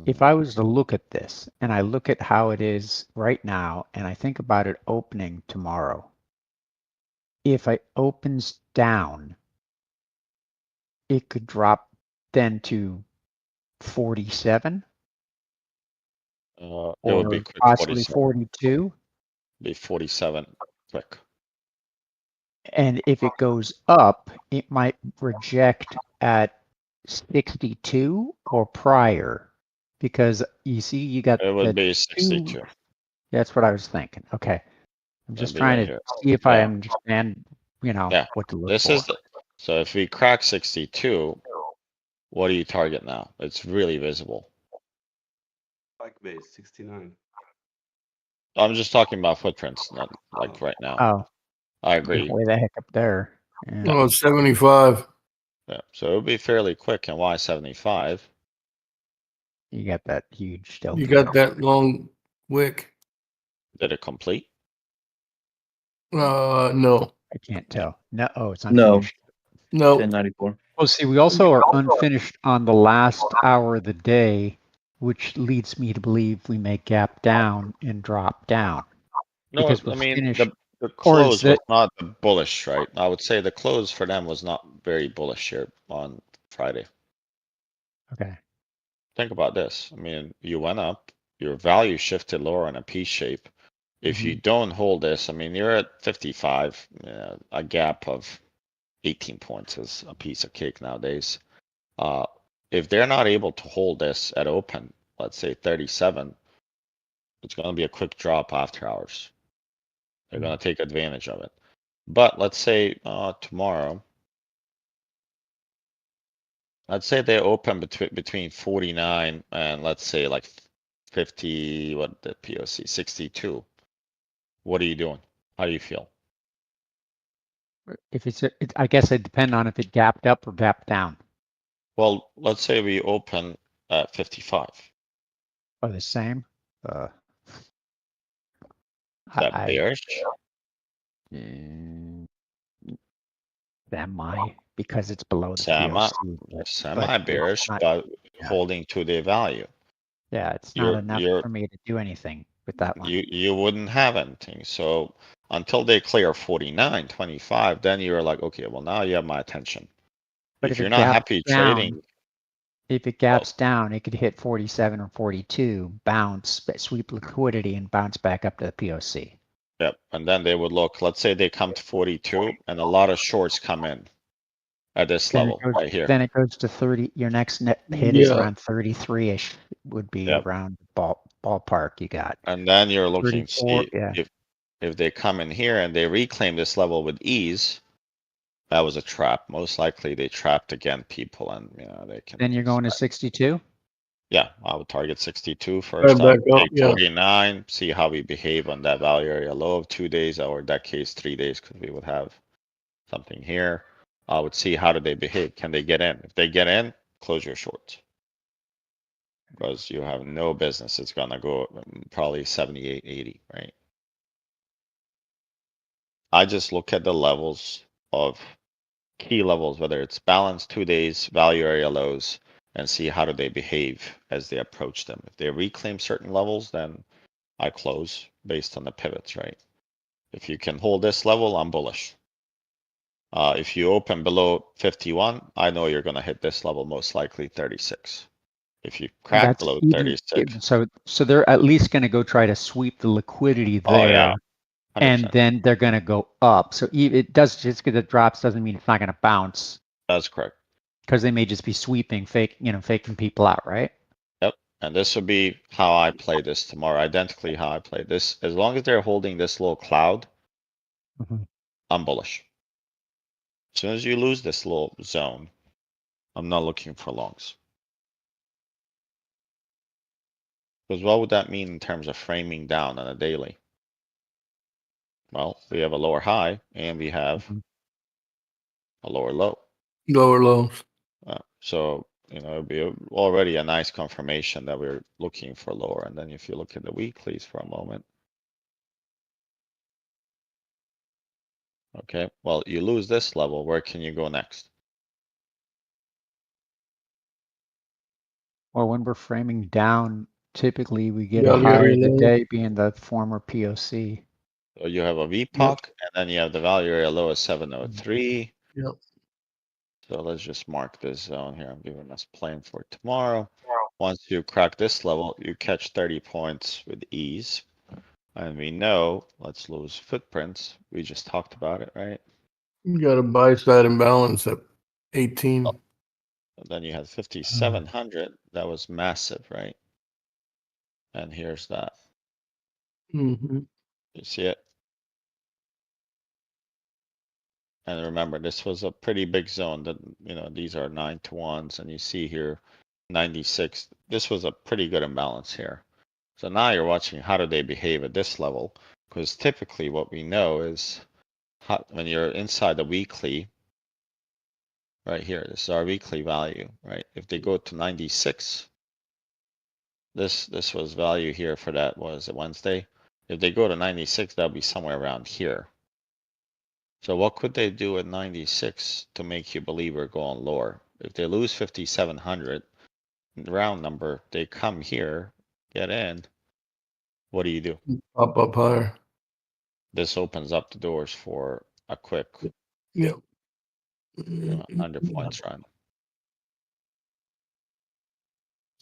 if I was to look at this and I look at how it is right now and I think about it opening tomorrow, if it opens down, it could drop then to 47 It would be or quick possibly 47. 42. Be 47 quick. And if it goes up, it might reject at 62 or prior, because you see, you got It would the be two. 62. That's what I was thinking. Okay. I'm It'd just be right trying to here. see if I Yeah. understand, Yeah. what to look This for. is the, so if we crack 62, what do you target now? It's really visible. Spike base 69. I'm just talking about footprints, not like right now. Oh, I you're agree. way the heck up there. Yeah. Oh, 75. Yeah. So it would be fairly quick. And why 75? You got that huge delta. You got that long wick. Did it complete? No. I can't tell. No, oh, it's No. unfinished. No. 1094. Well, see, we also are unfinished on the last hour of the day, which leads me to believe we may gap down and drop down. No, Because we're I mean, finished. the Or is close was that not bullish, right? I would say the close for them was not very bullish here on Friday. okay? Think about this. I mean, you went up, your value shifted lower in a P shape. If you don't hold this, I mean, you're at 55, a gap of 18 points is a piece of cake nowadays. If they're not able to hold this at open, let's say 37, it's going to be a quick drop after hours. They're going to take advantage of it. But let's say tomorrow, let's say they open between 49 and let's say like 50, what the POC, 62. What are you doing? How do you feel? If I guess it depends on if it gapped up or gapped down. Well, let's say we open at 55. Or the same. Is that bearish? Semi, because it's below the Semi POC. Semi bearish, but holding to their value. Yeah, it's not enough You're for me to do anything with that one. you wouldn't have anything. So until they clear 49, 25, then you're like, okay, well now you have my attention. But If if you're it not gaps happy down, trading, if it gaps down, it could hit 47 or 42, bounce, sweep liquidity, and bounce back up to the POC. yep. And then they would look, let's say they come to 42 and a lot of shorts come in at this Then level it goes, right here. Then it goes to 30. Your next net hit is around 33-ish. Would be Yep. around ballpark you got. And then you're looking to 34, see yeah. if they come in here and they reclaim this level with ease. That was a trap. Most likely they trapped again people and they can. Then you're going to 62? Yeah, I would target 62 first back up, up, take yeah. 49, see how we behave on that value area low of 2 days, or in that case 3 days, because we would have something here. I would see how do they behave. Can they get in? If they get in, close your shorts. Because you have no business. It's gonna go probably 78, 80, right? I just look at the levels of key levels, whether it's balance 2 days, value area lows, and see how do they behave as they approach them. If they reclaim certain levels, then I close based on the pivots, right? If you can hold this level, I'm bullish. If you open below 51, I know you're going to hit this level, most likely 36. If you crack That's below even 36. so they're at least going to go try to sweep the liquidity there. Oh, yeah. 100%. And then they're going to go up. So it does, just because it drops doesn't mean it's not going to bounce. That's correct. Because they may just be sweeping, faking people out, right? Yep. And this would be how I play this tomorrow, identically how I play this. As long as they're holding this little cloud, I'm bullish. As soon as you lose this little zone, I'm not looking for longs. Because what would that mean in terms of framing down on a daily? Well, we have a lower high and we have a lower low. Lower lows. So, you know, it'd be already a nice confirmation that we're looking for lower. And then if you look at the weeklies for a moment. Okay, well, you lose this level, where can you go next? Or when we're framing down, typically we get Yeah, a high area of the low. day being the former POC. So you have a VPOC and then you have the value area low as 703. Yep. So let's just mark this zone here. I'm giving us plan for tomorrow. Once you crack this level, you catch 30 points with ease. And we know, let's lose footprints. We just talked about it, right? You got a buy side imbalance at 18. And then you had 5,700. That was massive, right? And here's that. Mm-hmm. You see it? And remember, this was a pretty big zone that, you know, these are 9 to 1s and you see here 96. This was a pretty good imbalance here. So now you're watching how do they behave at this level? Because typically what we know is when you're inside the weekly, right here, this is our weekly value, right? If they go to 96, this was value here for that was a Wednesday. If they go to 96, that'll be somewhere around here. So what could they do at 96 to make you believe we're going lower? If they lose 5,700, round number, they come here, get in. What do? Up higher. This opens up the doors for a quick Yep. 100 points run.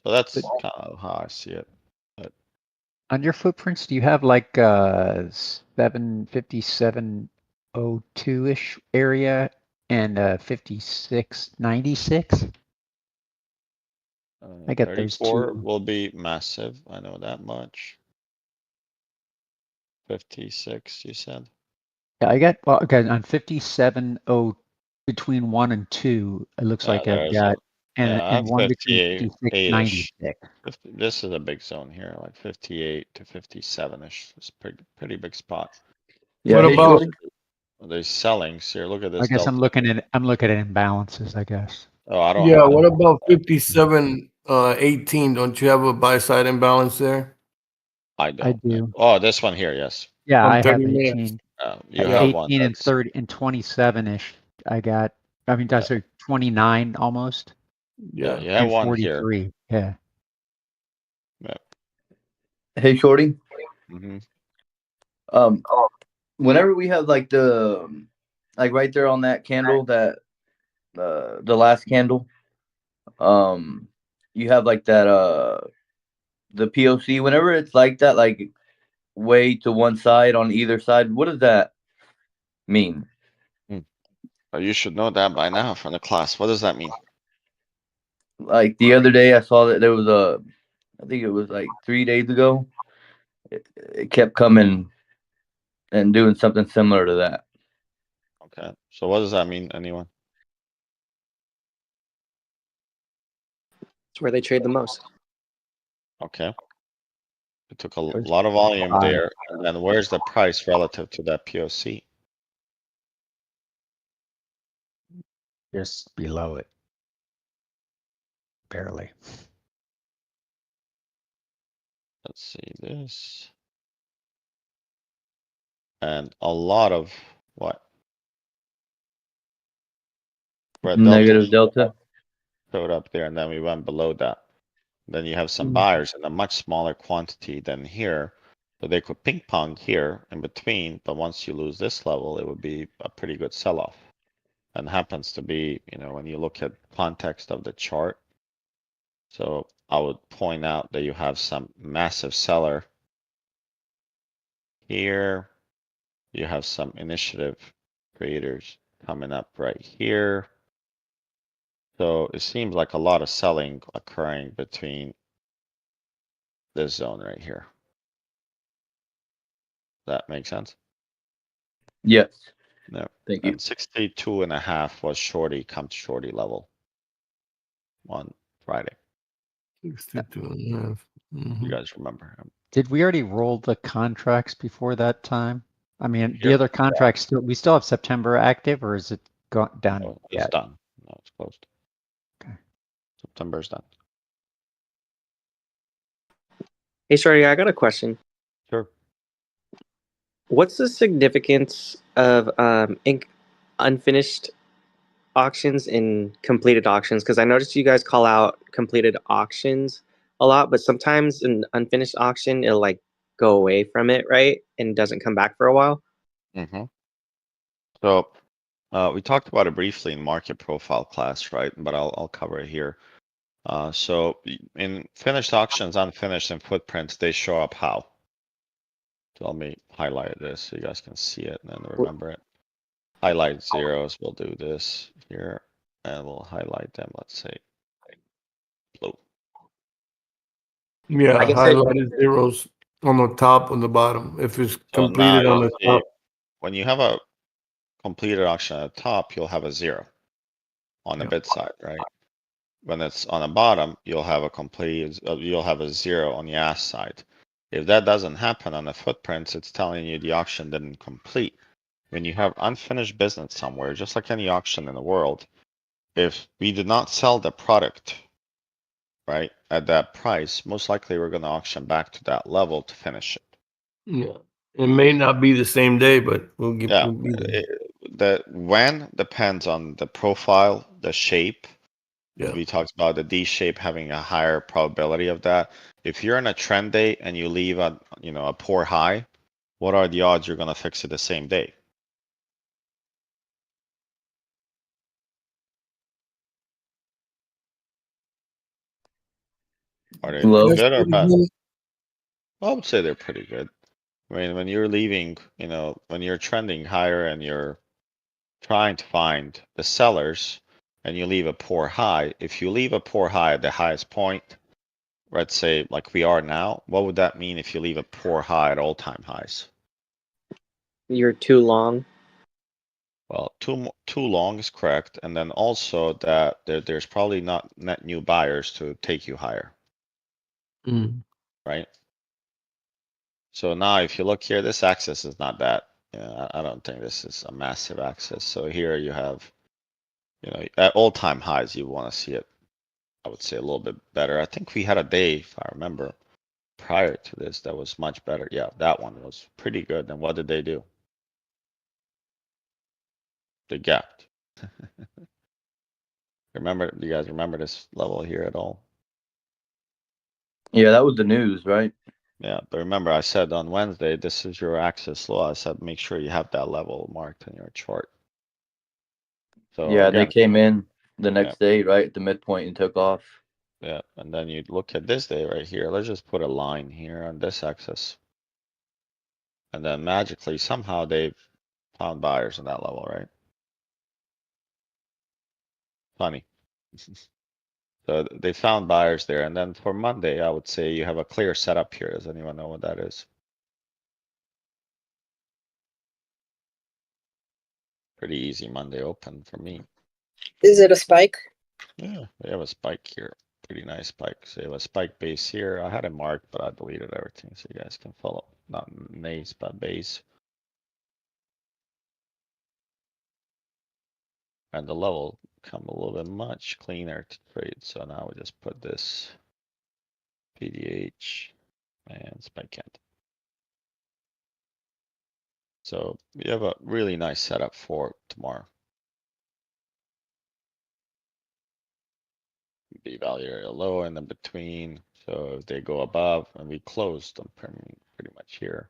So that's kind of how I see it. But On your footprints, do you have like 75702-ish area and 5696? I get those 34 two. will be massive. I know that much. 56, you said? Yeah, I got, well, okay, on 57 between 1 and 2, it looks like I've There's got, and, I have and one between 58-ish. 5696. This is a big zone here, like 58 to 57-ish. It's pretty big spot. Yeah, What hey, about- Shorty? They're selling. So look at this. I guess delta. I'm looking at imbalances, I guess. Oh, I don't Yeah, have what that. about 5718? Don't you have a buy side imbalance there? I don't. do. Oh, this one here, yes. Yeah, On I have 30 minutes. 18. You Yeah, have one 18 and that's 30 and 27-ish. I got, I mean, that's a 29 almost. yeah, Yeah. you have And one here. 43. Yeah. Hey, Shorty. Mm-hmm. Whenever we have like like right there on that candle, that the last candle, you have like that the POC. Whenever it's like that, like way to one side on either side, what does that mean? You should know that by now from the class. What does that mean? Like the other day, I saw that there was I think it was like 3 days ago. It kept coming and doing something similar to that. Okay. So what does that mean, anyone? It's where they trade the most. Okay. It took a lot of volume there. And then where's the price relative to that POC? Just below it. Barely. Let's see this. And a lot of what? Red Negative delta. showed up there, and then we went below that. Then you have some buyers in a much smaller quantity than here. So they could ping pong here in between, but once you lose this level, it would be a pretty good sell-off. And happens to be, you know, when you look at context of the chart. So I would point out that you have some massive seller here. You have some initiative creators coming up right here. So it seems like a lot of selling occurring between this zone right here. That makes sense? Yes. No. Thank you. And 62.5 was shorty, come to shorty level on Friday. 62.5. Mhm. You guys remember? Did we already roll the contracts before that time? I mean, the Here. other contracts still, we still have September active, or is it gone done? No, it's yet? done. No, it's closed. Okay. September's done. Hey, Shorty, I got a question. Sure. What's the significance of unfinished auctions and completed auctions? Because I noticed you guys call out completed auctions a lot, but sometimes an unfinished auction, it'll like go away from it, right? And doesn't come back for a while. Mm-hmm. So we talked about it briefly in market profile class, right? But I'll cover it here. So in finished auctions, unfinished, and footprints, they show up how? So let me highlight this so you guys can see it and then remember it. Highlight zeros, we'll do this here, and we'll highlight them, let's say, blue. Yeah, I guess highlighted zeros on the top and the bottom. If it's So completed now on the you'll see, top. when you have a completed auction at the top, you'll have a 0 on the Yeah. bid side, right? When it's on the bottom, you'll have a 0 on the ask side. If that doesn't happen on the footprints, it's telling you the auction didn't complete. When you have unfinished business somewhere, just like any auction in the world, if we did not sell the product, right, at that price, most likely we're going to auction back to that level to finish it. Yeah. It may not be the same day, but we'll get. Yeah, We'll be there. the when depends on the profile, the shape. Yeah. We talked about the D shape having a higher probability of that. If you're in a trend day and you leave a poor high, what are the odds you're going to fix it the same day? Are they Low. good or bad? I would say they're pretty good. I mean, when you're leaving, when you're trending higher and you're trying to find the sellers and you leave a poor high, if you leave a poor high at the highest point, let's say like we are now, what would that mean if you leave a poor high at all-time highs? you're too long. Well, too long is correct, and then also that there's probably not net new buyers to take you higher, Mm. right? So now if you look here, this axis is not that. I don't think this is a massive axis. So here you have, at all-time highs, you want to see it, I would say, a little bit better. I think we had a day, if I remember, prior to this that was much better. Yeah, that one was pretty good. And what did they do? They gapped. Do you guys remember this level here at all? Yeah, that was the news, right? Yeah, but remember I said on Wednesday, this is your axis law. I said, make sure you have that level marked in your chart. So Yeah, they again, came in the next day, right at the midpoint, and took off. yeah, and then you look at this day right here. Let's just put a line here on this axis. And then magically, somehow they've found buyers in that level, right? Funny. So they found buyers there. And then for Monday, I would say you have a clear setup here. Does anyone know what that is? Pretty easy Monday open for me. Is it a spike? Yeah, we have a spike here. Pretty nice spike. So you have a spike base here. I had it marked, but I deleted everything so you guys can follow. Not nays, but base. And the level come a little bit much cleaner to trade. So now we just put this PDH and spike candle. So we have a really nice setup for tomorrow. B value area low and in between. So if they go above and we close them pretty much here.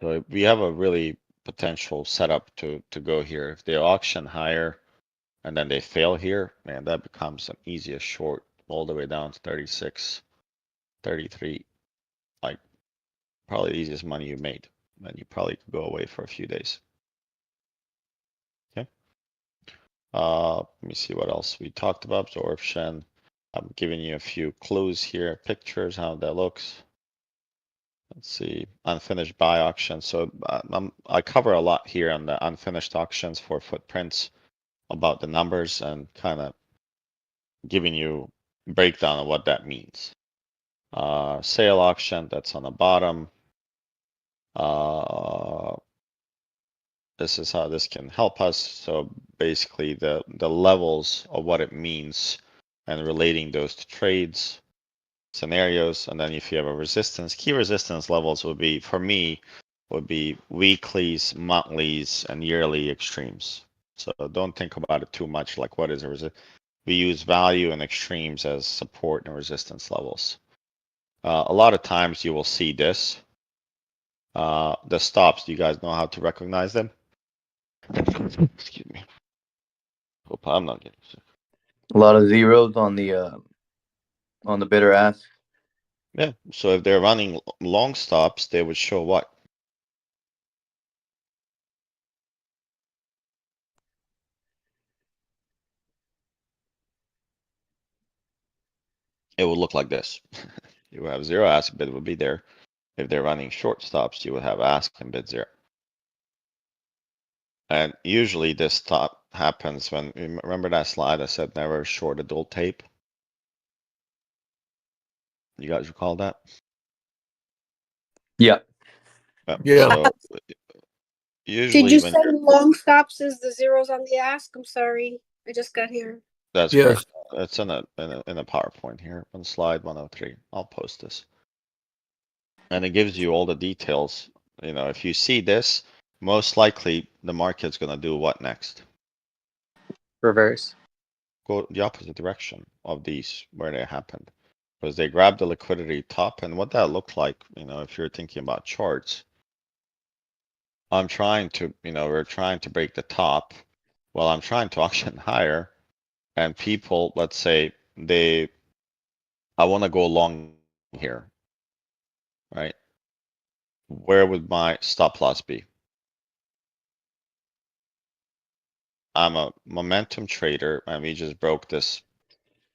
So we have a really potential setup to go here. If they auction higher and then they fail here, man, that becomes an easiest short all the way down to 36, 33. Like probably the easiest money you made. And you probably could go away for a few days. Okay. Let me see what else we talked about. Absorption. I'm giving you a few clues here, pictures, how that looks. Let's see, unfinished buy auction. So I cover a lot here on the unfinished auctions for footprints about the numbers and kind of giving you breakdown of what that means. Sale auction, that's on the bottom. This is how this can help us. So basically the levels of what it means and relating those to trades, scenarios, and then if you have a resistance, key resistance levels would be, for me, would be weeklies, monthlies, and yearly extremes. So don't think about it too much like what is a resistance. We use value and extremes as support and resistance levels. A lot of times you will see this. The stops, do you guys know how to recognize them? Excuse me. Hope I'm not getting sick. A lot of zeros on the bid or ask. Yeah, so if they're running long stops, they would show what? It would look like this. You would have zero ask, bid would be there. If they're running short stops, you would have ask and bid zero. And usually this stop happens when, remember that slide I said never short a dual tape? You guys recall that? Yeah. Yeah. So Did usually you when say you're, long stops is the zeros on the ask? I'm sorry. I just got here. that's Yes. correct. It's in a PowerPoint here on slide 103. I'll post this. And it gives you all the details. You know, if you see this, most likely the market's gonna do what next? Reverse. Go the opposite direction of these where they happened. Because they grabbed the liquidity top, and what that looked like, you know, if you're thinking about charts. I'm trying to, you know, we're trying to break the top. Well, I'm trying to auction higher. And people, let's say I wanna go long here. Right? Where would my stop loss be? I'm a momentum trader and we just broke this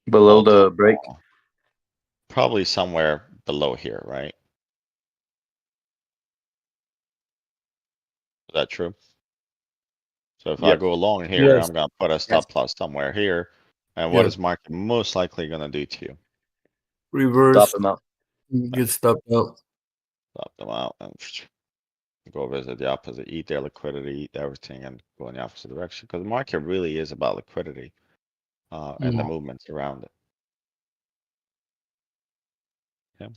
Below the all-time break. low. Probably somewhere below here, right? Is that true? So if I Yes. go along here, Yes. I'm gonna put a stop loss somewhere here. And what Yes. is market most likely gonna do to you? Reverse. Stop them out. Get stopped out. Stop them out and go visit the opposite, eat their liquidity, eat everything, and go in the opposite direction. Because the market really is about liquidity, and the movements around it. Okay.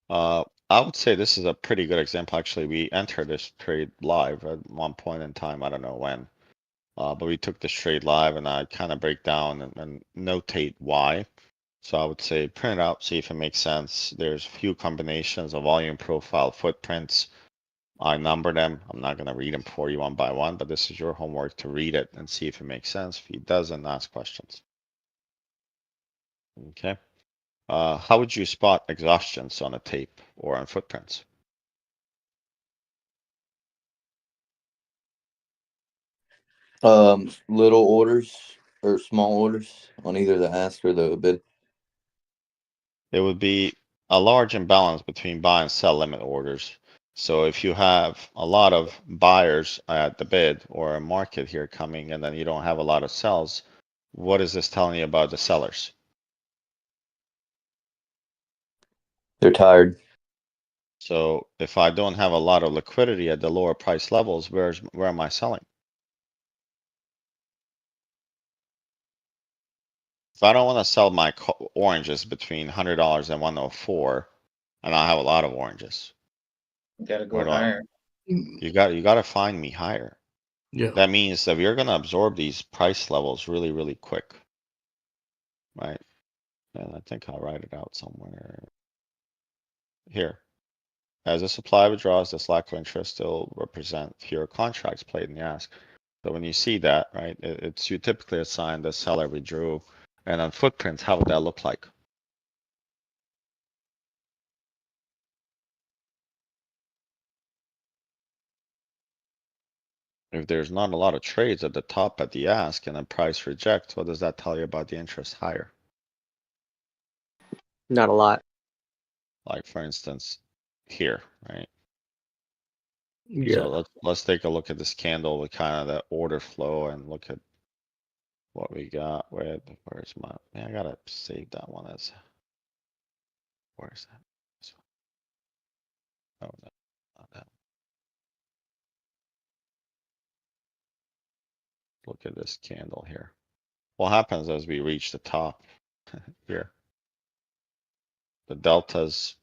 I would say this is a pretty good example. Actually, we entered this trade live at one point in time. I don't know when, but we took this trade live, and I kind of break down and notate why. So I would say print it out, see if it makes sense. There's a few combinations of volume profile footprints. I number them. I'm not going to read them for you one by one, but this is your homework to read it and see if it makes sense. If it doesn't, ask questions. Okay. How would you spot exhaustions on a tape or on footprints? Little orders or small orders on either the ask or the bid. It would be a large imbalance between buy and sell limit orders. So if you have a lot of buyers at the bid or a market here coming and then you don't have a lot of sells, what is this telling you about the sellers? They're tired. So if I don't have a lot of liquidity at the lower price levels, where am I selling? If I don't want to sell my oranges between $100 and 104, and I have a lot of oranges, Gotta where go do I? higher. You got to find me higher. Yeah. That means that we're gonna absorb these price levels really, really quick. Right? And I think I'll write it out somewhere. Here. As the supply withdraws, this lack of interest still represent fewer contracts played in the ask. So when you see that, right, it's you typically assign the seller withdrew. And on footprints, how would that look like? If there's not a lot of trades at the top at the ask and then price reject, what does that tell you about the interest higher? Not a lot. Like for instance, here, right? Yeah. So let's take a look at this candle with kind of the order flow and look at what we got with, where's my, man, I gotta save that one as Where is that? This one. Oh, no, not that. Look at this candle here. What happens as we reach the top here? The delta's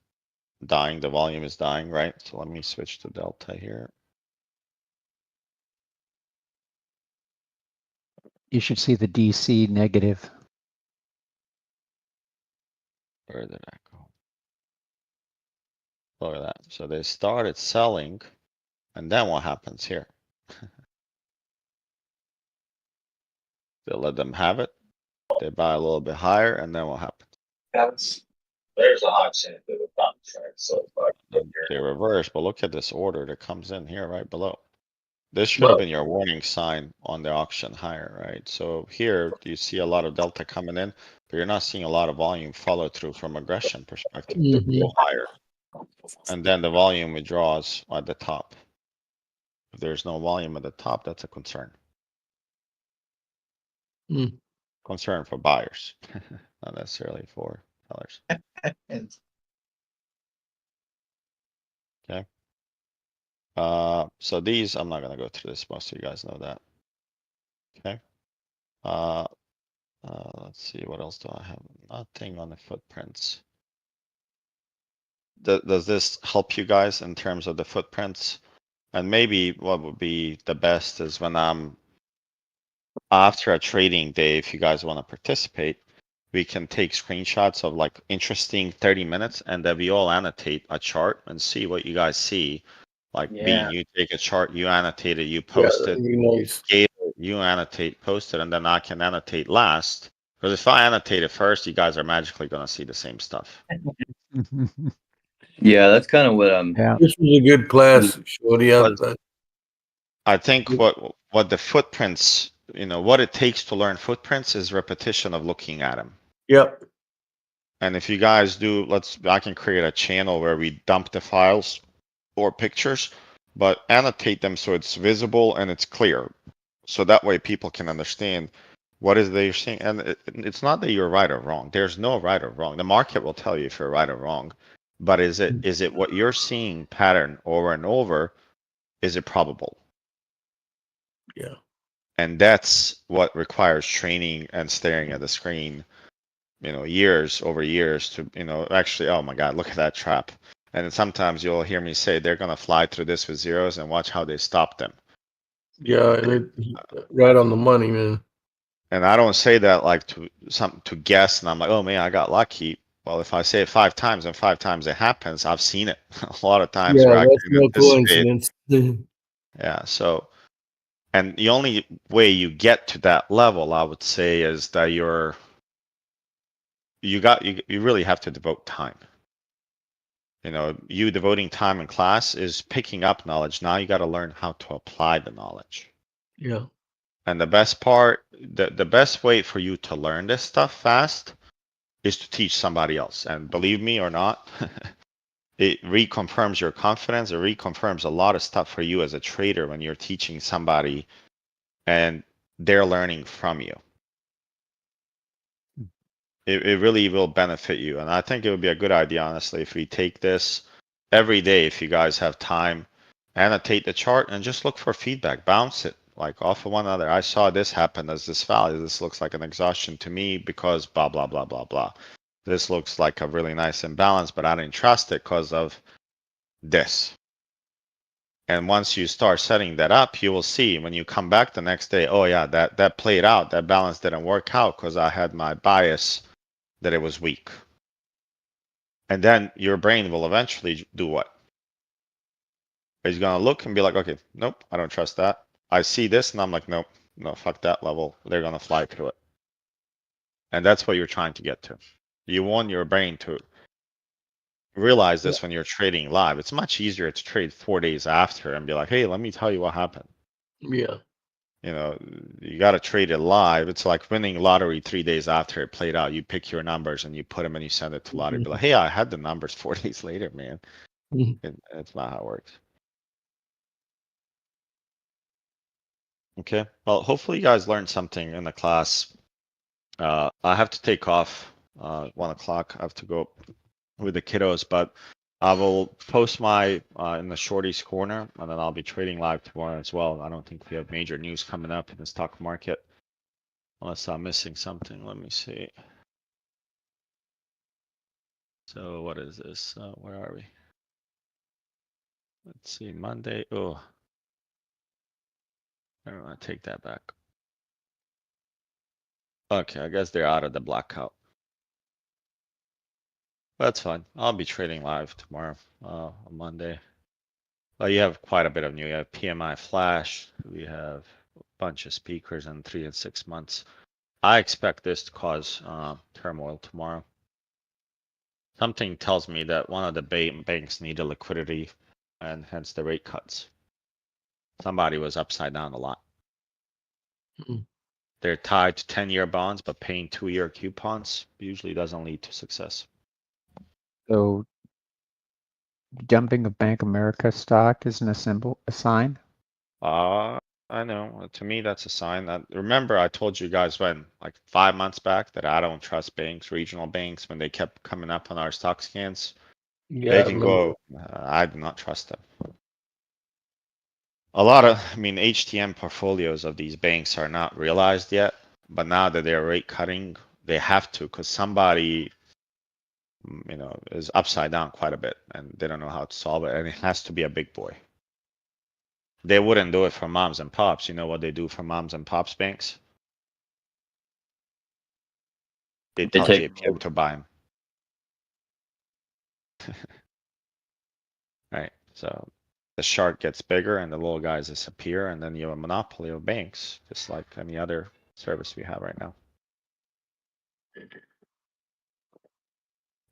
dying, the volume is dying, right? So let me switch to delta here. You should see the DC negative. Where did that go? Look at that. So they started selling, and then what happens here? They let them have it. They buy a little bit higher, and then what happens? There's a high chance they would bounce, right? So They reverse, but look at this order that comes in here right below. This should have been your warning sign on the auction higher, right? So here you see a lot of delta coming in, but you're not seeing a lot of volume follow through from aggression perspective to go higher. And then the volume withdraws at the top. If there's no volume at the top, that's a concern. Concern for buyers, not necessarily for sellers. Okay. So these, I'm not gonna go through this. Most of you guys know that. Okay. Let's see, what else do I have? Nothing on the footprints. Does this help you guys in terms of the footprints? And maybe what would be the best is when I'm after a trading day, if you guys want to participate, we can take screenshots of like interesting 30 minutes and then we all annotate a chart and see what you guys see. Like Bean, you take a chart, you annotate it, you post it. Nice. You annotate, post it, and then I can annotate last. Because if I annotate it first, you guys are magically going to see the same stuff. Yeah, that's kind of what I'm. Yeah. This was a good class, Shorty. I think what the footprints, what it takes to learn footprints is repetition of looking at them. Yep. And if you guys do, I can create a channel where we dump the files or pictures, but annotate them so it's visible and it's clear. So that way people can understand what is they're seeing. And it's not that you're right or wrong. There's no right or wrong. The market will tell you if you're right or wrong. But is it what you're seeing pattern over and over? Is it probable? Yeah. And that's what requires training and staring at the screen, years over years to, actually, oh my God, look at that trap. And then sometimes you'll hear me say they're going to fly through this with zeros and watch how they stop them. Yeah, and right on the money, man. And I don't say that like to guess, and I'm like, oh man, I got lucky. Well, if I say it 5 times and 5 times it happens, I've seen it a lot of times where I that's can no anticipate. coincidence. Yeah. So, and the only way you get to that level, I would say, is that you really have to devote time. You devoting time in class is picking up knowledge. Now you got to learn how to apply the knowledge. Yeah. And the best part, the best way for you to learn this stuff fast is to teach somebody else. And believe me or not, it reconfirms your confidence. It reconfirms a lot of stuff for you as a trader when you're teaching somebody and they're learning from you. It really will benefit you. And I think it would be a good idea, honestly, if we take this every day, if you guys have time, annotate the chart and just look for feedback, bounce it like off of one another. I saw this happen as this value. This looks like an exhaustion to me because blah, blah, blah, blah, blah. This looks like a really nice imbalance, but I didn't trust it because of this. And once you start setting that up, you will see when you come back the next day, oh yeah, that played out. That balance didn't work out because I had my bias that it was weak. And then your brain will eventually do what? It's going to look and be like, okay, nope, I don't trust that. I see this and I'm like, nope, no, fuck that level. They're going to fly through it. And that's what you're trying to get to. You want your brain to realize this when you're trading live. It's much easier to trade 4 days after and be like, hey, let me tell you what happened. Yeah. You got to trade it live. It's like winning lottery 3 days after it played out. You pick your numbers and you put them and you send it to lottery. Be like, hey, I had the numbers 4 days later, man. It's not how it works. Okay. Well, hopefully you guys learned something in the class. I have to take off 1 o'clock. I have to go with the kiddos, but I will post my in the Shorty's corner, and then I'll be trading live tomorrow as well. I don't think we have major news coming up in the stock market, unless I'm missing something. Let me see. So what is this? Where are we? Let's see, Monday. Oh, I don't want to take that back. Okay, I guess they're out of the blackout. That's fine. I'll be trading live tomorrow, on Monday. Well, you have quite a bit of new. You have PMI flash. We have a bunch of speakers in 3 and 6 months. I expect this to cause turmoil tomorrow. Something tells me that one of the banks needed liquidity, and hence the rate cuts. Somebody was upside down a lot. They're tied to 10-year bonds, but paying 2-year coupons usually doesn't lead to success. So dumping of Bank America stock isn't a sign? I know. To me, that's a sign that, remember, I told you guys when, like 5 months back, that I don't trust banks, regional banks, when they kept coming up on our stock scans. They can go, I do not trust them. A lot of, I mean, HTM portfolios of these banks are not realized yet, but now that they're rate cutting, they have to, because somebody, you know, is upside down quite a bit, and they don't know how to solve it, and it has to be a big boy. They wouldn't do it for moms and pops. You know what they do for moms and pops banks? They tell JPM to buy them. Right. So the shark gets bigger and the little guys disappear, and then you have a monopoly of banks, just like any other service we have right now.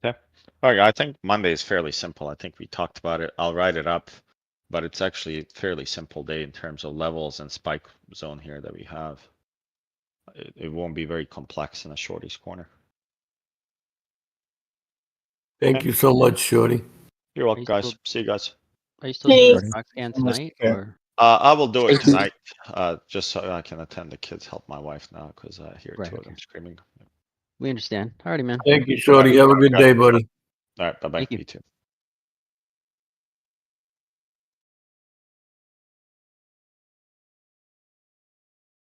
Okay. All right. I think Monday is fairly simple. I think we talked about it. I'll write it up, but it's actually a fairly simple day in terms of levels and spike zone here that we have. It won't be very complex in a Shorty's corner. Thank you so much, Shorty. You're welcome, guys. See you guys. Are you still doing a stock scan tonight, or? I will do it tonight, just so I can attend the kids, help my wife now, because I hear Right, two of okay. them screaming. We understand. Alrighty, man. Thank you, Shorty. Have a good day, buddy. All right, bye-bye. Thank you. You too.